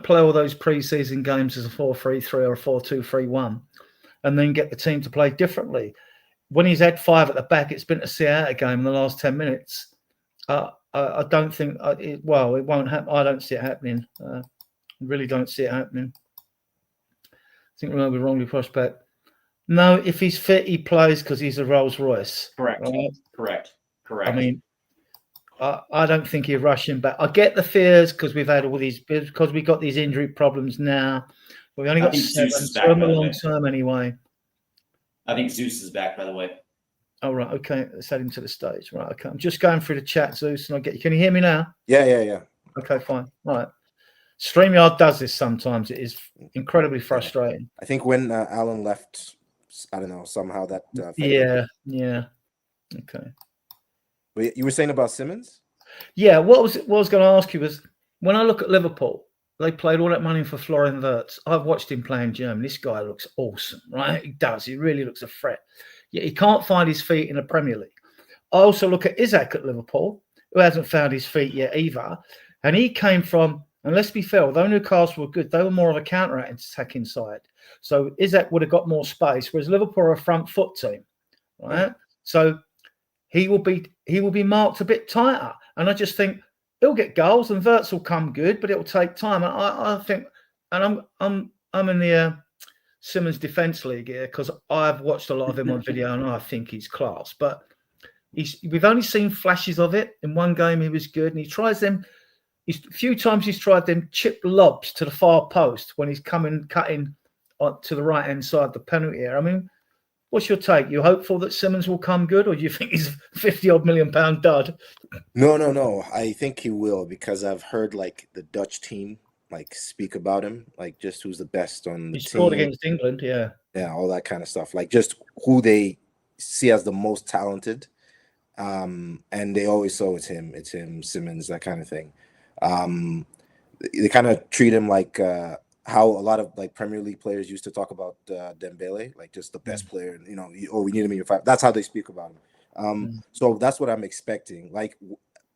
play all those pre-season games as a 4-3-3 or a 4-2-3-1 and then get the team to play differently. When he's had 5 at the back, it's been to see out a game in the last 10 minutes. I don't think it won't happen. I don't see it happening. Really don't see it happening. I think we're wrongly prospect. No, if he's fit, he plays because he's a Rolls Royce. Correct. Right? Correct. I mean, I don't think he'll rush him back. I get the fears because we've had all these, because we've got these injury problems now. We've only got 7, so in the long term anyway. I think Zeus is back, by the way. Oh, right. Okay. Let's head him to the stage. Right. Okay. I'm just going through the chat, Zeus, and I'll get you. Can you hear me now? Yeah. Okay, fine. Right. StreamYard does this sometimes. It is incredibly frustrating. I think when Alan left, I don't know, somehow that. Yeah. Okay. But you were saying about Simmons? Yeah. What I was going to ask you was when I look at Liverpool, they played all that money for Florian Wirtz. I've watched him play in Germany. This guy looks awesome, right? He does. He really looks a threat. Yet he can't find his feet in the Premier League. I also look at Isak at Liverpool, who hasn't found his feet yet either. And he came from, and let's be fair, although Newcastle were good, they were more of a counter-attacking side. So Isak would have got more space, whereas Liverpool are a front foot team, right? So he will be marked a bit tighter. And I just think he'll get goals and Wirtz will come good, but it will take time. I think, and I'm in the Simmons Defence League here because I've watched a lot of him on video and I think he's class. But we've only seen flashes of it. In one game he was good, and he tries them. A few times he's tried them chip lobs to the far post when he's cutting to the right hand side of the penalty area. I mean, what's your take? You hopeful that Simmons will come good, or do you think he's a £50-odd million dud? No. I think he will because I've heard like the Dutch team like speak about him, like just who's the best on the team. He scored against England, yeah, all that kind of stuff. Like just who they see as the most talented, and they always say it's him, Simmons, that kind of thing. They kind of treat him like how a lot of like Premier League players used to talk about Dembele, like just the best player. You know, we need him in your 5. That's how they speak about him. So that's what I'm expecting. Like,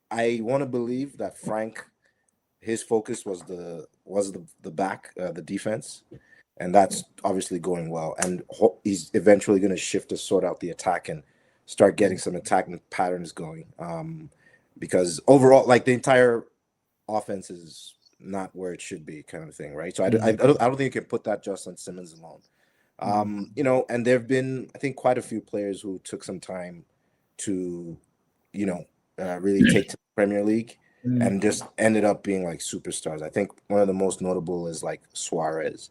I want to believe that Frank, his focus was the back, the defense, and that's obviously going well. And he's eventually going to shift to sort out the attack and start getting some attacking patterns going. Because overall, like the entire offense is not where it should be, kind of thing, right? So I don't think you can put that just on Simmons alone. You know, and there have been, I think, quite a few players who took some time to, you know, really take to the Premier League and just ended up being like superstars. I think one of the most notable is like Suarez.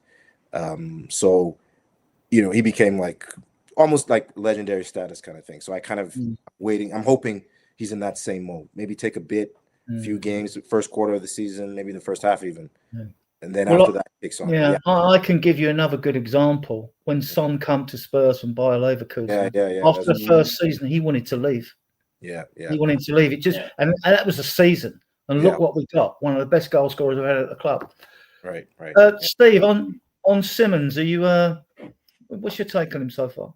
So, you know, he became like almost like legendary status kind of thing. So I kind of I'm hoping he's in that same mode. Maybe take a few games, first quarter of the season, maybe the first half even. And then after that, it kicks on. Yeah, I can give you another good example. When Son come to Spurs from Bayer Leverkusen, after the first season, he wanted to leave. Yeah. He wanted to leave. It just and that was a season. And look what we got. One of the best goal scorers we've had at the club. Right. Steve, on Simmons, are you? What's your take on him so far?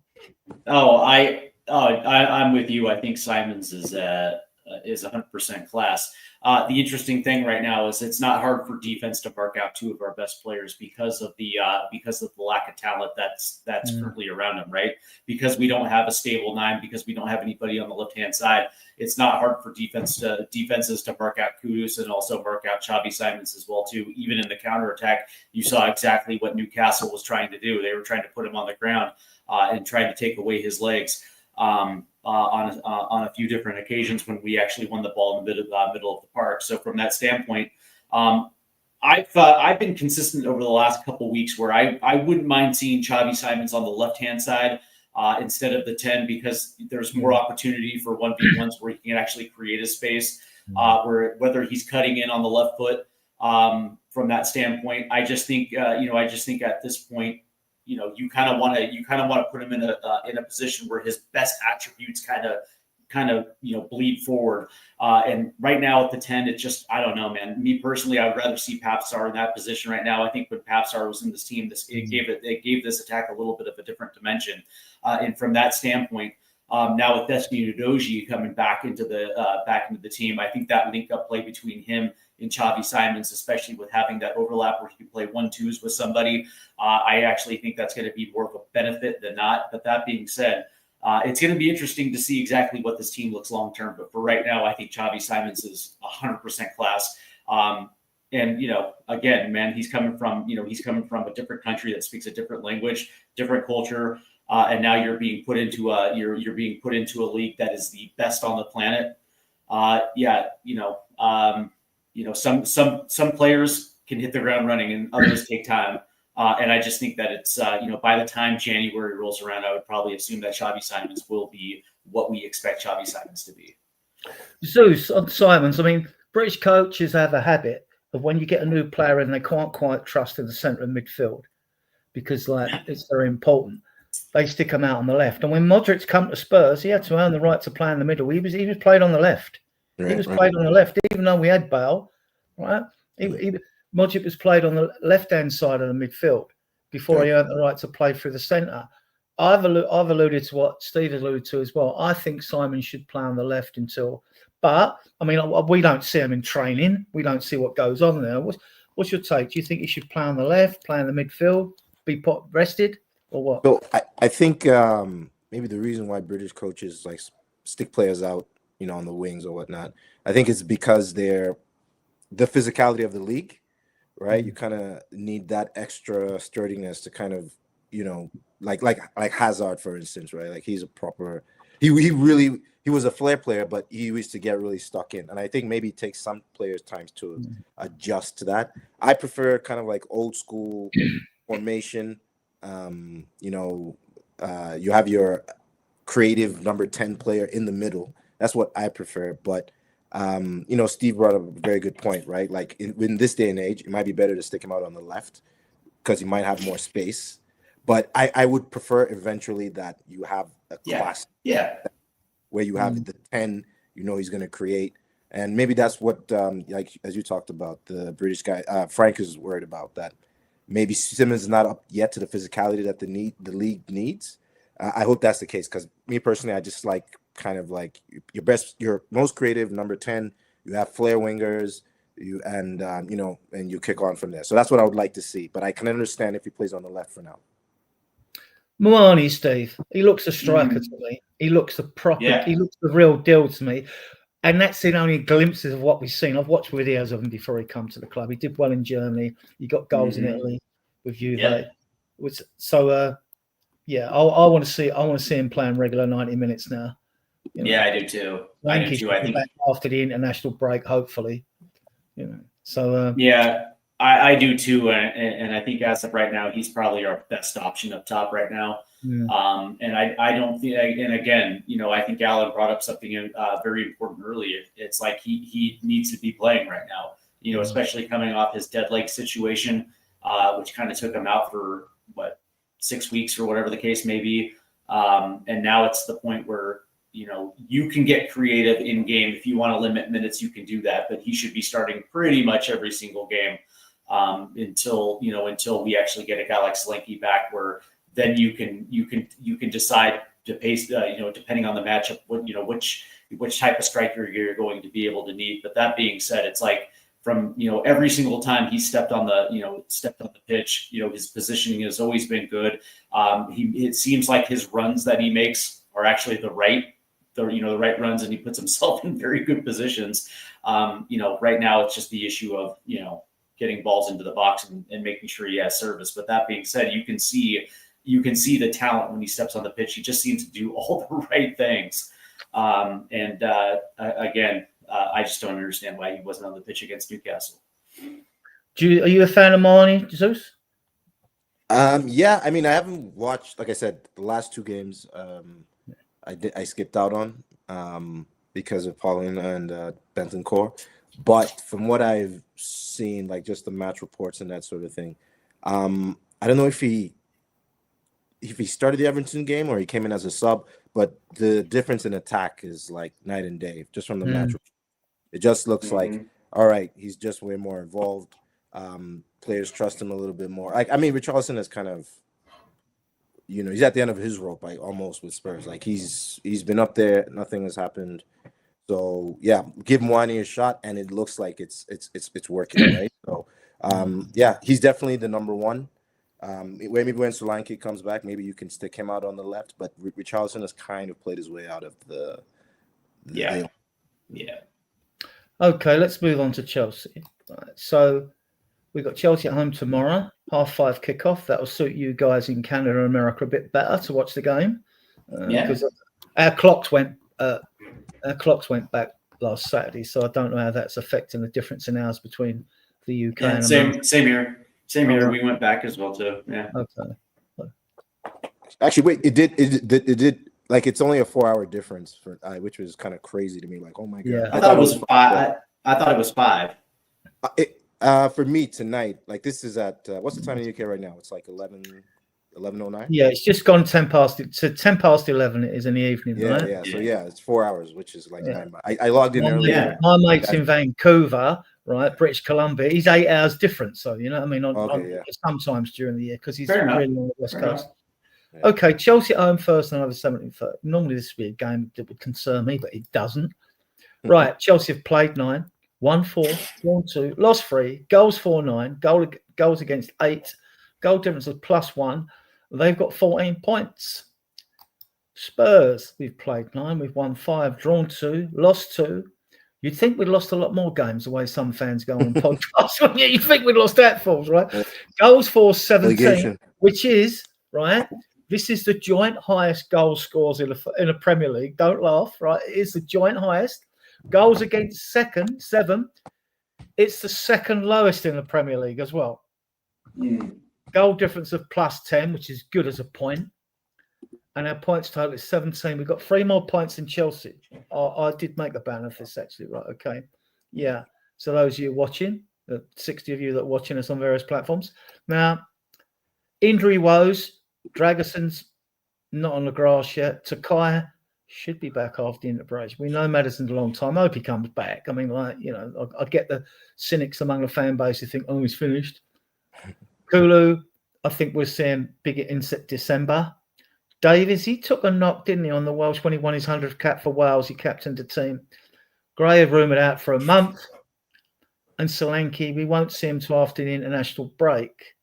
I'm with you. I think Simons is 100% class. The interesting thing right now is it's not hard for defense to mark out two of our best players because of the lack of talent that's currently around him, right? Because we don't have a stable 9, because we don't have anybody on the left-hand side. It's not hard for defenses to mark out Kudus and also mark out Xavi Simons as well too. Even in the counterattack, you saw exactly what Newcastle was trying to do. They were trying to put him on the ground and trying to take away his legs. On a few different occasions when we actually won the ball in the middle of the park. So from that standpoint, I've been consistent over the last couple of weeks where I wouldn't mind seeing Xavi Simons on the left-hand side instead of the 10, because there's more opportunity for 1v1s where he can actually create a space where whether he's cutting in on the left foot from that standpoint. I just think at this point, you kind of want to put him in a position where his best attributes kind of bleed forward. And right now at the 10, it's just, I don't know, man. Me personally, I would rather see Papsar in that position right now. I think when Papsar was in this team, it gave this attack a little bit of a different dimension. And from that standpoint, now with Destiny Udogie coming back into the team, I think that link up play between him and Xavi Simons, especially with having that overlap where he can play 1-2s with somebody, I actually think that's going to be more of a benefit than not. But that being said, it's going to be interesting to see exactly what this team looks long term. But for right now, I think Xavi Simons is 100% class. And again, man, he's coming from a different country that speaks a different language, different culture. And now you're being put into a league that is the best on the planet. Some players can hit the ground running and others take time. And I just think that it's by the time January rolls around, I would probably assume that Xavi Simons will be what we expect Xavi Simons to be. Zeus on Simons. I mean, British coaches have a habit of when you get a new player and they can't quite trust in the centre of midfield because it's very important. They stick him out on the left. And when Modric's come to Spurs, he had to earn the right to play in the middle. He was played on the left. He was played on the left, even though we had Bale, right? Modric was played on the left-hand side of the midfield before he earned the right to play through the centre. I've alluded to what Steve has alluded to as well. I think Simon should play on the left but I mean, we don't see him in training. We don't see what goes on there. What's your take? Do you think he should play on the left, play in the midfield, be rested, or what? So I think maybe the reason why British coaches stick players out, on the wings or whatnot, I think it's because the physicality of the league, right? You kind of need that extra sturdiness to kind of, like Hazard, for instance, right? Like he's a proper, he was a flair player, but he used to get really stuck in. And I think maybe it takes some players time to adjust to that. I prefer kind of like old school formation. You have your creative number 10 player in the middle. That's what I prefer. But, Steve brought up a very good point, right? Like in this day and age, it might be better to stick him out on the left because he might have more space. But I would prefer eventually that you have a class where you have the 10, he's going to create. And maybe that's what, as you talked about, the British guy, Frank is worried about that. Maybe Simmons is not up yet to the physicality that the league needs. I hope that's the case because me personally, I just like kind of like your most creative number 10. You have flair wingers, and you kick on from there. So that's what I would like to see. But I can understand if he plays on the left for now. Muani, Steve, he looks a striker to me. He looks he looks the real deal to me. And that's in only glimpses of what we've seen. I've watched videos of him before he come to the club. He did well in Germany. He got goals in Italy with Juve. I want to see him playing regular 90 minutes now. Yeah, I do too. I think back after the international break, hopefully. I do too, and I think as of right now, he's probably our best option up top right now. And I don't think, and again, I think Alan brought up something very important earlier. It's like he needs to be playing right now, especially coming off his dead leg situation, which kind of took him out for 6 weeks or whatever the case may be. And now it's the point where, you can get creative in game. If you want to limit minutes, you can do that, but he should be starting pretty much every single game. until we actually get a guy like Solanke back, where then you can decide to pace, depending on the matchup, which type of striker you're going to be able to need. But that being said, it's like from every single time he stepped on the pitch, his positioning has always been good. It seems like his runs that he makes are actually the right runs, and he puts himself in very good positions. Right now it's just the issue of getting balls into the box and making sure he has service. But that being said, you can see the talent when he steps on the pitch. He just seems to do all the right things. Again, I just don't understand why he wasn't on the pitch against Newcastle. Are you a fan of Marnie, Zeus? Yeah, I mean, I haven't watched, like I said, the last 2 games. I skipped out on because of Paulina and Bentancur. But from what I've seen, like just the match reports and that sort of thing, I don't know if he started the Everton game or he came in as a sub, but the difference in attack is like night and day just from the match. It just looks like, all right, he's just way more involved. Players trust him a little bit more. I mean, Richarlison is kind of, he's at the end of his rope, like almost with Spurs. Like he's been up there, nothing has happened. So yeah, give Mwani a shot, and it looks like it's working, right? So yeah, he's definitely the number one. Maybe when Solanke comes back, maybe you can stick him out on the left. But Richarlison has kind of played his way out of the yeah. Okay, let's move on to Chelsea. Right, so we've got Chelsea at home tomorrow, 5:30 kickoff. That will suit you guys in Canada and America a bit better to watch the game. Because our clocks went back last Saturday, so I don't know how that's affecting the difference in hours between the UK and America. Same here. We went back as well too. Yeah. Okay. Actually, wait, it did. Like it's only a 4-hour difference which was kind of crazy to me. Like, oh my god! Yeah. I thought it was 5. I thought it was 5. For me tonight, like this is at what's the time in the UK right now? It's like 11:09. Yeah, it's just gone 10 past. So 10 past 11 it is in the evening, right? Yeah. So yeah, it's 4 hours, which is like 9. I logged in earlier. Yeah. My mate's in Vancouver, right, British Columbia. He's 8 hours different, so you know what I mean. Sometimes during the year because he's really on the West Coast. Yeah. Okay, Chelsea at home first and over 70-30. Normally this would be a game that would concern me, but it doesn't. Right, Chelsea have played 9, won 4, drawn 2, lost 3, goals 4-9, goals against 8, goal difference of +1. They've got 14 points. Spurs, we've played 9, we've won 5, drawn 2, lost 2. You'd think we'd lost a lot more games the way some fans go on podcasts. You think we'd lost that falls, right? Goals for 17, which is, right, this is the joint highest goal scores in a Premier League. Don't laugh, right? It is the joint highest. Goals against second, 7. It's the second lowest in the Premier League as well. Goal difference of +10, which is good as a point. And our points total is 17. We've got 3 more points than Chelsea. I did make a banner of this actually, right? Okay. Yeah. So those of you watching, the 60 of you that are watching us on various platforms. Now, injury woes. Dragason's not on the grass yet. Takai should be back after the integration. We know Maddison's a long time. I hope he comes back. I mean, like, I get the cynics among the fan base who think, oh, he's finished. Kulu, I think we're seeing big in December. Davies, he took a knock, didn't he, on the Welsh when he won his 100th cap for Wales. He captained the team. Gray had rumoured out for a month. And Solanke, we won't see him till after the international break.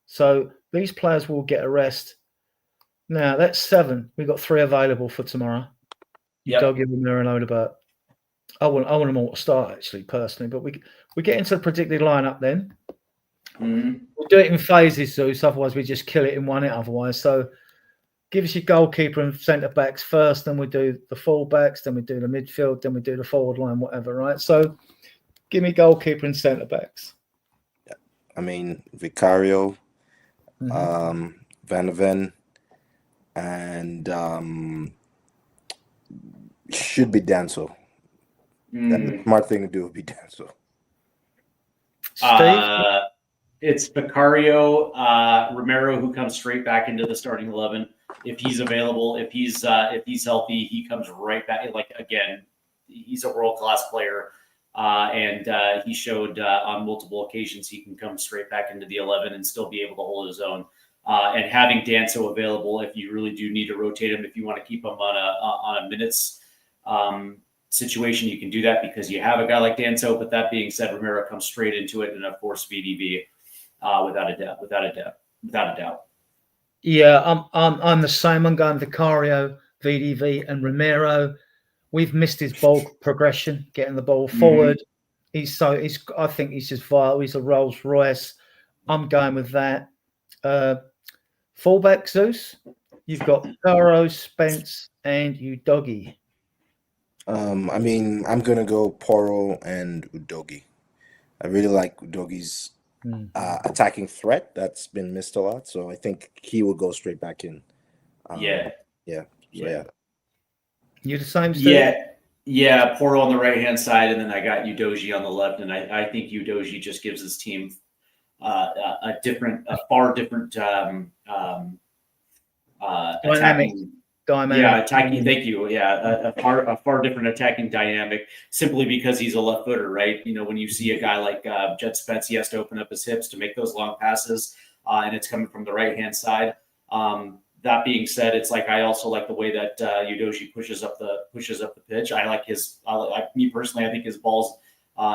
So these players will get a rest. Now, that's 7. We've got 3 available for tomorrow. Don't give them a load about. I want them all to start, actually, personally. But we get into the predicted lineup then. We'll do it in phases, Zeus. Otherwise, we just kill it in one hit otherwise. So give us your goalkeeper and centre-backs first. Then we do the full-backs. Then we do the midfield. Then we do the forward line, whatever, right? So give me goalkeeper and centre-backs. Yeah. I mean, Vicario, Van de Ven, and should be Danso. The smart thing to do would be Danso. Steve? It's Vicario, Romero, who comes straight back into the starting 11 if he's available. If he's healthy, he comes right back. Like again, he's a world class player. and he showed on multiple occasions he can come straight back into the 11 and still be able to hold his own. And having Danso available, if you really do need to rotate him, if you want to keep him on a minutes situation, you can do that because you have a guy like Danso. But that being said, Romero comes straight into it, and of course VDV, without a doubt. Yeah, I'm the same. I'm going Vicario, VDV, and Romero. We've missed his ball progression, getting the ball forward. I think he's just vital. He's a Rolls Royce. I'm going with that. Fullback Zeus, you've got Caro, Spence, and Udogie. I mean, I'm gonna go Poro and Udogie. I really like Udogie's attacking threat that's been missed a lot, so I think he will go straight back in. Yeah. You the same, Steve? Yeah. Poro on the right hand side, and then I got Udogie on the left, and I think Udogie just gives his team a far different attacking. Dynamic. Yeah, attacking. Thank you. Yeah, a far different attacking dynamic simply because he's a left footer, right? You know, when you see a guy like Jet Spence, he has to open up his hips to make those long passes, and it's coming from the right hand side. That being said, it's like I also like the way that Udogie pushes up the pitch. I like me personally. I think his balls,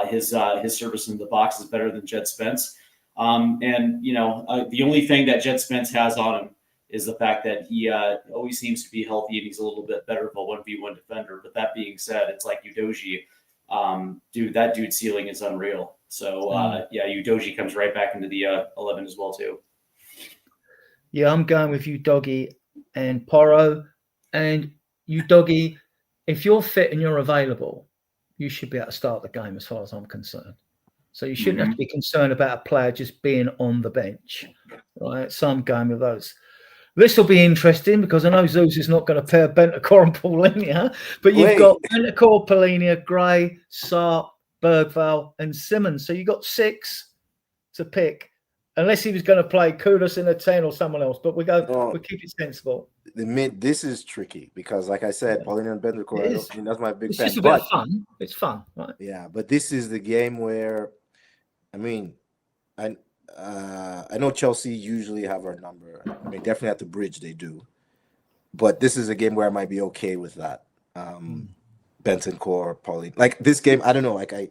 his service in the box is better than Jet Spence. And you know, the only thing that Jet Spence has on him is the fact that he always seems to be healthy and he's a little bit better of a 1v1 defender. But that being said, it's like Udogie, that dude's ceiling is unreal. So Udogie comes right back into the 11 as well too. Yeah, I'm going with Udogie and Poro. And Udogie, if you're fit and you're available, you should be able to start the game as far as I'm concerned. So you shouldn't have to be concerned about a player just being on the bench, right? So I'm going with those. This will be interesting because I know Zeus is not going to pair Bentancur and Paulinia, but you've got Bentancur, Paulinia, Gray, Sarp, Bergvall, and Simmons. So you've got 6 to pick. Unless he was going to play Kudus in a 10 or someone else, but we keep it sensible. This is tricky because, like I said, Paulinia and Bentancur, that's my big fan. It's just a bit of fun. It's fun, right? Yeah, but this is the game where, I mean, I know Chelsea usually have our number. I mean, definitely at the bridge they do, but this is a game where I might be okay with that. Bentancur, Paulinia, like this game, I don't know. Like I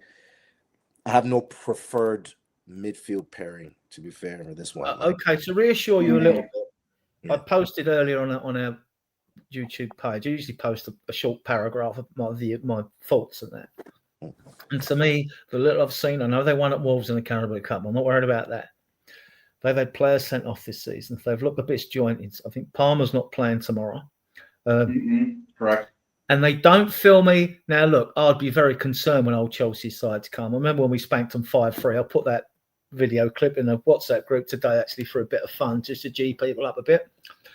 have no preferred midfield pairing, to be fair, for this one. Okay, to reassure you a little bit, I posted earlier on our YouTube page. I usually post a short paragraph of my thoughts on that. And to me, the little I've seen, I know they won at Wolves in the Carabao Cup. I'm not worried about that. They've had players sent off this season. They've looked a bit disjointed. I think Palmer's not playing tomorrow. Correct. And they don't feel me. Now, look, I'd be very concerned when old Chelsea sides come. I remember when we spanked them 5-3. I'll put that video clip in the WhatsApp group today, actually, for a bit of fun, just to G people up a bit.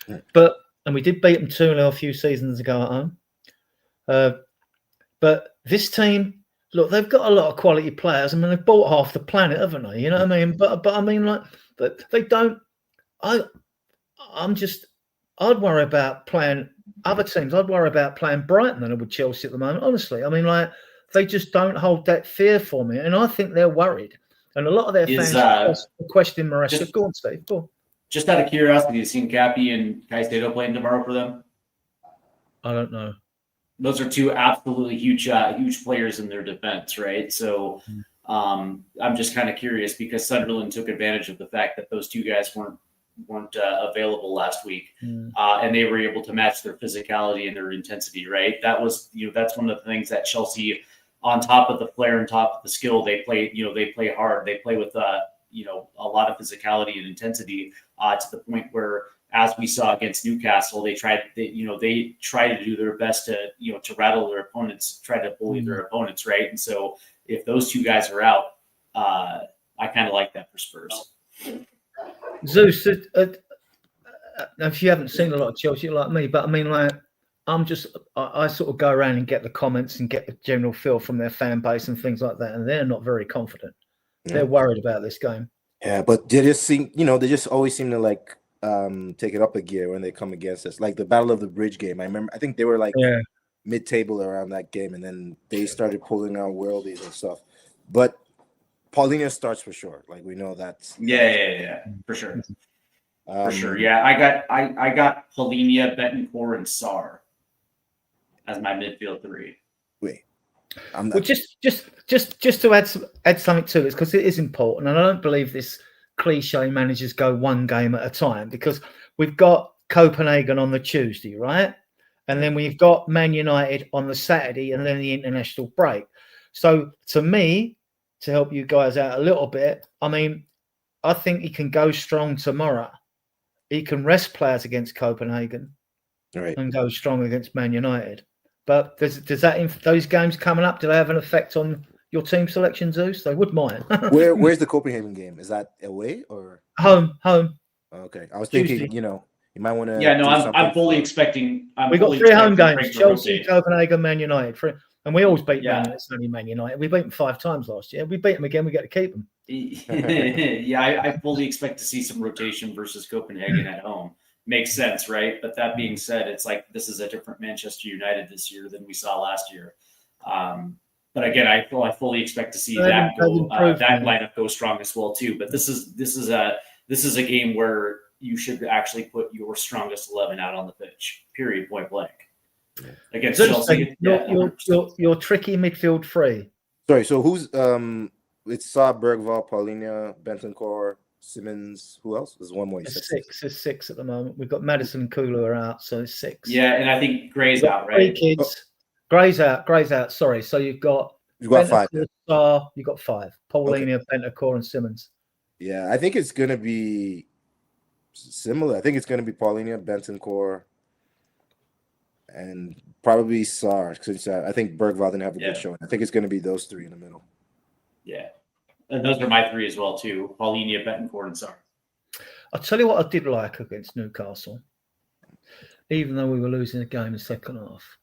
And we did beat them 2-0 a few seasons ago at home. But this team, look, they've got a lot of quality players. I mean, they've bought half the planet, haven't they? You know what I mean? But I mean, like, they don't. I'd worry about playing other teams. I'd worry about playing Brighton than I would Chelsea at the moment, honestly. I mean, like, they just don't hold that fear for me. And I think they're worried. And a lot of their fans are questioning Maresca. Go on, Steve. Go on. Just out of curiosity, you seen Cappy and Caicedo playing tomorrow for them? I don't know. Those are 2 absolutely huge players in their defense, right? So I'm just kind of curious because Sunderland took advantage of the fact that those 2 guys weren't available last week, and they were able to match their physicality and their intensity, right? That was, that's one of the things that Chelsea, on top of the flair and top of the skill, they play hard. They play with a lot of physicality and intensity to the point where, as we saw against Newcastle, they try to do their best to rattle their opponents, try to bully their opponents, right? And so if those 2 guys are out, I kind of like that for Spurs. Zeus, if you haven't seen a lot of Chelsea like me, but I mean, like, I sort of go around and get the comments and get the general feel from their fan base and things like that, and they're not very confident. They're worried about this game. Yeah, but they just always seem to like take it up a gear when they come against us. Like the Battle of the Bridge game, I think they were like mid-table around that game, and then they started pulling out worldies and stuff. But Paulinho starts for sure. Like we know that's Yeah, for sure. For sure. Um, Yeah, I got Polinia, Betancourt, and Sarr as my midfield three. Wait, I'm Well, not. just to add something to this, because it is important, and I don't believe this cliche managers go one game at a time, because we've got Copenhagen on the Tuesday, right? And then we've got Man United on the Saturday, and then the international break. So to me, to help you guys out a little bit, I mean, I think he can go strong tomorrow. He can rest players against Copenhagen Right. and go strong against Man United. But does that those games coming up, do they have an effect on your team selection, Zeus? They would mind. Where's the Copenhagen game? Is that away or home? okay? I was thinking, Tuesday. you might want to. Yeah, no, I'm fully expecting. We got 3 home games: Chelsea, Copenhagen, Man United. And we always beat Man United. It's only Man United. We beat them 5 times last year. We beat them again. We get to keep them. Yeah, I fully expect to see some rotation versus Copenhagen at home. Makes sense, right? But that being said, it's like this is a different Manchester United this year than we saw last year. But again, I fully expect to see that lineup go strong as well too. But this is a game where you should actually put your strongest 11 out on the pitch. Period. Point blank. Against Chelsea. Your tricky midfield three. Sorry. So who's it's Saar, Bergvall, Paulinho, Bentancur, Simmons. Who else? There's one more. It's 6 at the moment. We've got Madison and Kulu are out, so it's 6. Yeah, and I think Gray's out, right? 3 kids. Gray's out. Sorry. So you've got 5. Saar, you've got 5. Paulinho, Bentancur, and Simmons. Yeah, I think it's gonna be similar. I think it's gonna be Paulinho, Bentancur, and probably Saar. Since I think Bergvall didn't have a good showing. I think it's gonna be those 3 in the middle. Yeah. And those are my 3 as well, too. Paulinho, Betancourt, and Sarr. I'll tell you what I did like against Newcastle, even though we were losing the game in the second half.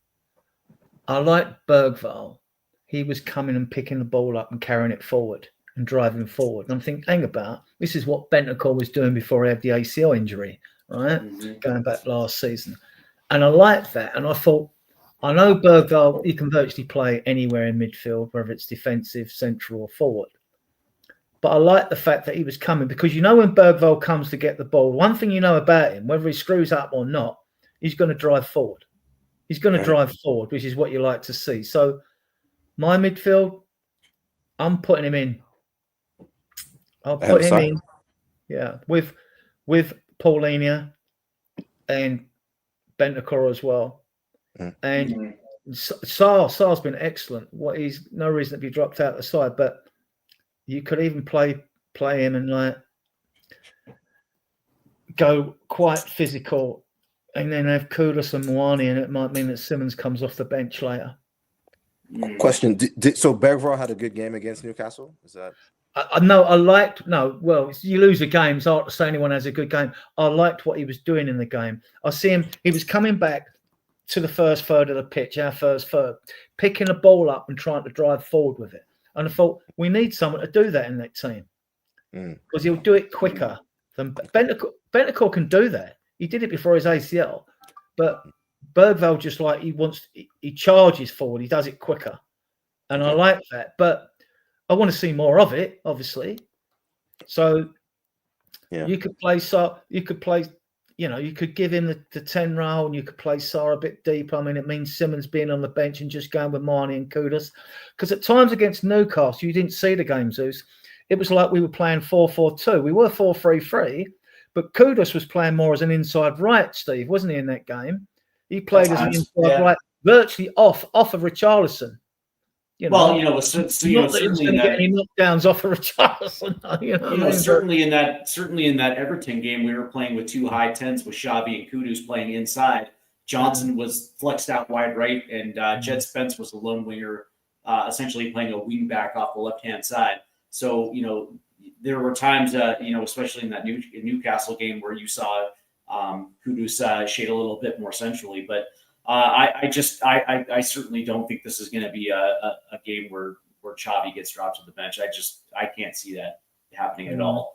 I liked Bergvall. He was coming and picking the ball up and carrying it forward and driving forward. And I'm thinking, hang about, this is what Bentancur was doing before he had the ACL injury, right? Mm-hmm. Going back last season. And I liked that. And I thought, I know Bergvall, he can virtually play anywhere in midfield, whether it's defensive, central, or forward. But I like the fact that he was coming, because when Bergvall comes to get the ball, one thing you know about him, whether he screws up or not, he's going to drive forward. He's going to drive forward, which is what you like to see. So my midfield, I'm putting him in. I'll put him in. Yeah, with Paulinho and Bentancur as well. And Saar's been excellent. He's no reason to be dropped out the side, but you could even play him and go quite physical, and then have Kudus and Moani, and it might mean that Simmons comes off the bench later. Question: so Bergvall had a good game against Newcastle? Is that? Well, you lose a game, so to say anyone has a good game. I liked what he was doing in the game. I see him. He was coming back to the first third of the pitch, our first third, picking the ball up and trying to drive forward with it. And I thought, we need someone to do that in that team, because he'll do it quicker than Bentancur can do that. He did it before his ACL, but Bergvall he charges forward. He does it quicker, and I like that. But I want to see more of it, obviously. So you could play Saar. You could play. You could give him the 10 role, and you could play Saar a bit deeper. I mean, it means Simmons being on the bench and just going with Marnie and Kudus. Because at times against Newcastle, you didn't see the game, Zeus. It was like we were playing 4-4-2. We were 4-3-3, but Kudus was playing more as an inside right, Steve, wasn't he, in that game? He played as an inside right, virtually off of Richarlison. Certainly in that, any knockdowns off of Richarlison. Certainly in that Everton game, we were playing with 2 high 10s with Xavi and Kudus playing inside. Johnson was flexed out wide right, and Jed Spence was a lone winger, essentially playing a wing back off the left hand side. So there were times, especially in that Newcastle game, where you saw Kudus shade a little bit more centrally, but. I certainly don't think this is going to be a game where Xavi gets dropped to the bench. I can't see that happening at all.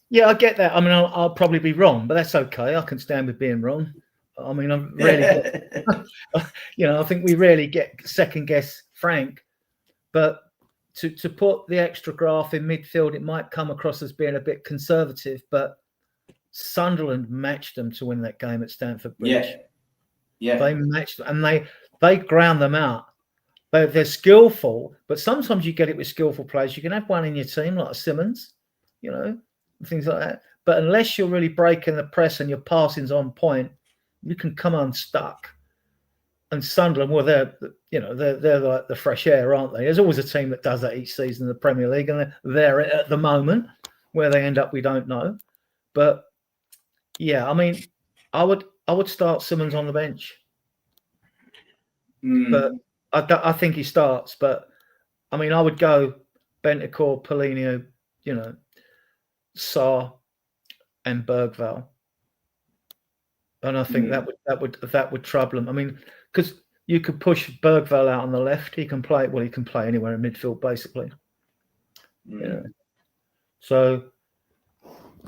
Yeah, I get that. I mean, I'll probably be wrong, but that's okay. I can stand with being wrong. I mean, I'm really, I think we really get second guess Frank, but to put the extra graph in midfield, it might come across as being a bit conservative, but Sunderland matched them to win that game at Stamford Bridge. Yeah. They matched and they ground them out. They're skillful, but sometimes you get it with skillful players. You can have one in your team like Simmons, things like that. But unless you're really breaking the press and your passing's on point, you can come unstuck. And Sunderland, well, they're like the fresh air, aren't they? There's always a team that does that each season in the Premier League, and they're there at the moment. Where they end up, we don't know. But yeah, I mean, I would start Simmons on the bench, but I think he starts. But I mean, I would go Bentancur, Paulinho, Sarr, and Bergvall, and I think that would trouble him. I mean, because you could push Bergvall out on the left. He can play. Well, he can play anywhere in midfield, basically. Yeah. So,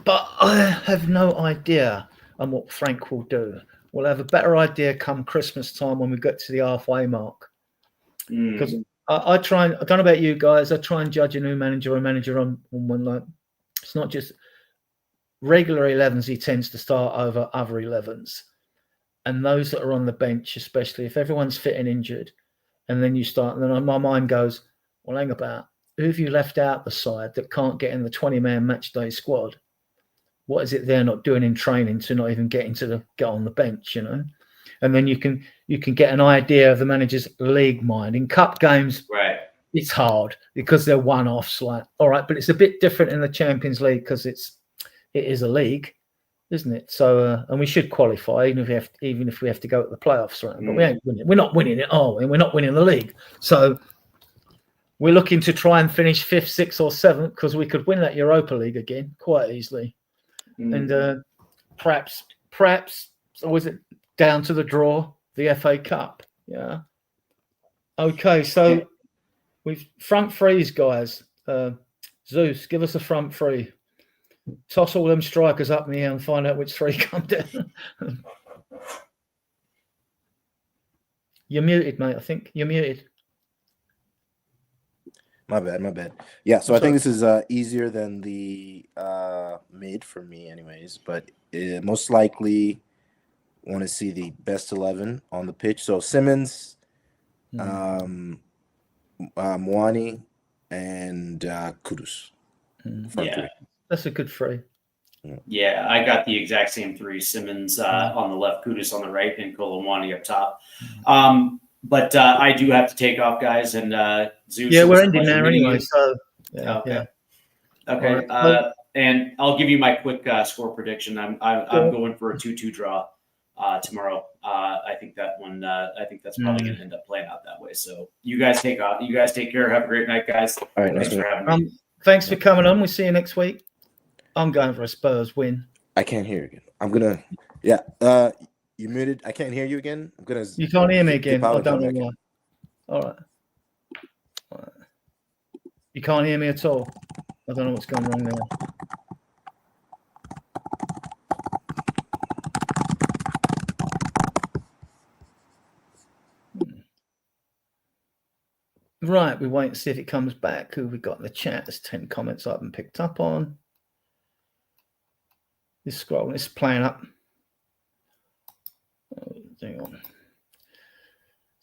but I have no idea on what Frank will do. We'll have a better idea come Christmas time when we get to the halfway mark. Because I try and, I don't know about you guys, I try and judge a new manager on one, like, it's not just regular 11s he tends to start over other 11s. And those that are on the bench, especially if everyone's fit and injured, and then you start, and then my mind goes, well, hang about, who have you left out the side that can't get in the 20-man match day squad? What is it they're not doing in training to not even get on the bench, And then you can get an idea of the manager's league mind. In cup games, right, it's hard because they're one-offs. Like, all right, but it's a bit different in the Champions League because it is a league, isn't it? So, and we should qualify even if we have to go at the playoffs, right? But we ain't winning. We're not winning it, are we? We're not winning the league. So we're looking to try and finish 5th, 6th, or 7th because we could win that Europa League again quite easily. And perhaps, or is it down to the draw, the FA Cup? Yeah. Okay, so we've front threes, guys. Zeus, give us a front three. Toss all them strikers up in the air and find out which three come down. You're muted, mate. I think you're muted. My bad. Yeah, so I think this is easier than the mid for me anyways, but most likely want to see the best 11 on the pitch. So Simmons, Mwani, and Kudus. Yeah. That's a good three. Yeah, I got the exact same three. Simmons on the left, Kudus on the right, and Kolomwani up top. But I do have to take off, guys. And Zeus. Yeah, we're ending now anyway. So okay. Right. And I'll give you my quick score prediction. I'm going for a 2-2 draw tomorrow. I think that one. I think that's probably going to end up playing out that way. So you guys take off. You guys take care. Have a great night, guys. All right. Thanks for having me. Thanks for coming on. We'll see you next week. I'm going for a Spurs win. I can't hear you again. I'm gonna. Yeah. You muted. I can't hear you again. I'm gonna. You can't hear me again. I don't know why. All right. You can't hear me at all. I don't know what's going wrong there. Right, we wait and see if it comes back. Who we got in the chat? There's 10 comments I haven't picked up on. This scrolling, it's playing up. Oh, hang on.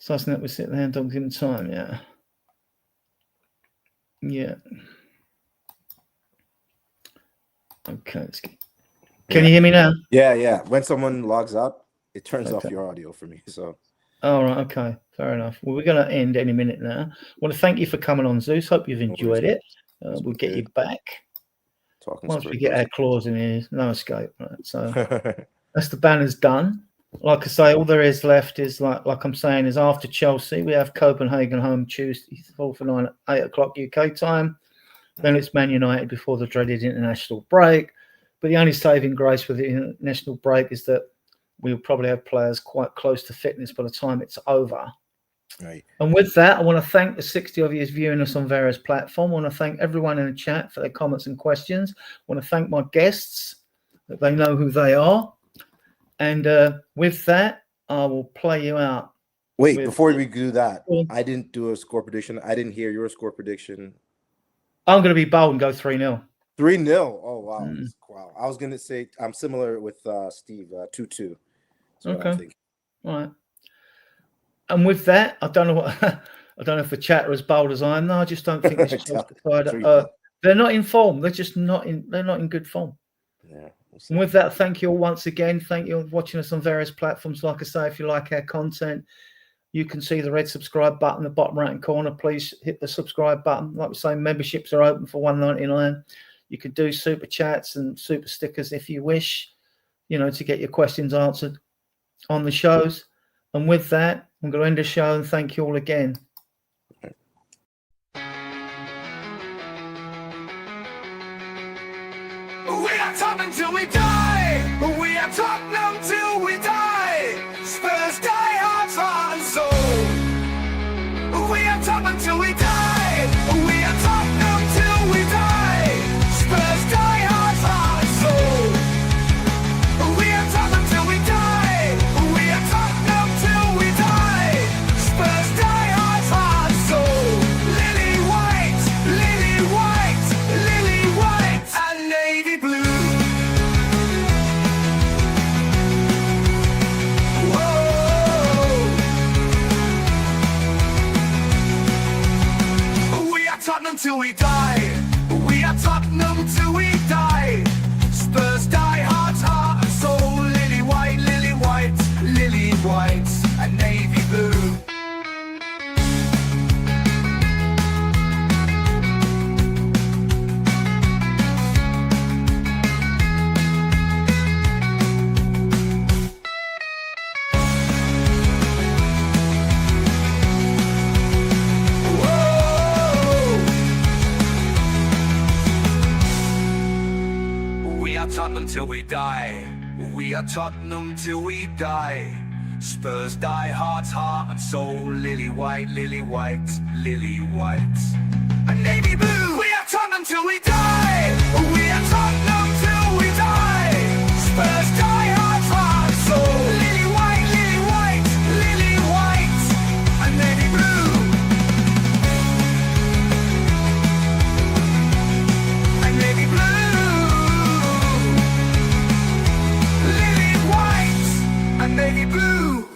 Sussing that we sit there and don't give them time, yeah. Yeah. Okay, let's get... Can you hear me now? Yeah. When someone logs out, it turns off your audio for me. So. All right. Okay. Fair enough. Well, we're going to end any minute now. I want to thank you for coming on, Zeus. Hope you've enjoyed it. We'll get you back. Once we get our claws in here, no escape. Right? So that's the banner's done. Like I say, all there is left is like I'm saying is after Chelsea, we have Copenhagen home Tuesday, 4th of 9 at 8 o'clock UK time. Then it's Man United before the dreaded international break. But the only saving grace with the international break is that we'll probably have players quite close to fitness by the time it's over. Right. And with that, I want to thank the 60 of you viewing us on various platforms. I want to thank everyone in the chat for their comments and questions. I want to thank my guests, that they know who they are. And with that, I will play you out. Wait, With- before we do that, Go on. I didn't do a score prediction. I didn't hear your score prediction. I'm going to be bold and go 3-0. 3-0. Oh wow. Mm. Wow. I was gonna say I'm similar with Steve, 2-2. That's what Okay. I'm thinking. All right. And with that, I don't know what I don't know if the chat are as bold as I am. No, I just don't think this is Tell- decided. They're not in form. They're just not in. They're not in good form. Yeah. We'll see. And with that, thank you all once again. Thank you for watching us on various platforms. Like I say, if you like our content, you can see the red subscribe button in the bottom right hand corner. Please hit the subscribe button. Like we say, memberships are open for $1.99. You can do super chats and super stickers if you wish, to get your questions answered on the shows. And with that, I'm going to end the show and thank you all again. We are top until we die. We are Tottenham till we die. Spurs die hard, heart and soul. We are top until we die. We are Tottenham till we die. Spurs die hard, heart and soul. We are top until we die. We are Tottenham till we die. Spurs die hard, heart and soul. Lily white, lily white, lily white, and navy blue. Tottenham till we die. We are Tottenham till we die. Spurs die, heart and soul. Lily white, and navy blue. Tottenham till we die. We are Tottenham till we die. Spurs die, heart and soul. Lily white, and navy blue. We are Tottenham till we die. We are Tottenham till we die. Spurs die, heart and soul. Lily white, and navy blue. And navy blue. Navy blue.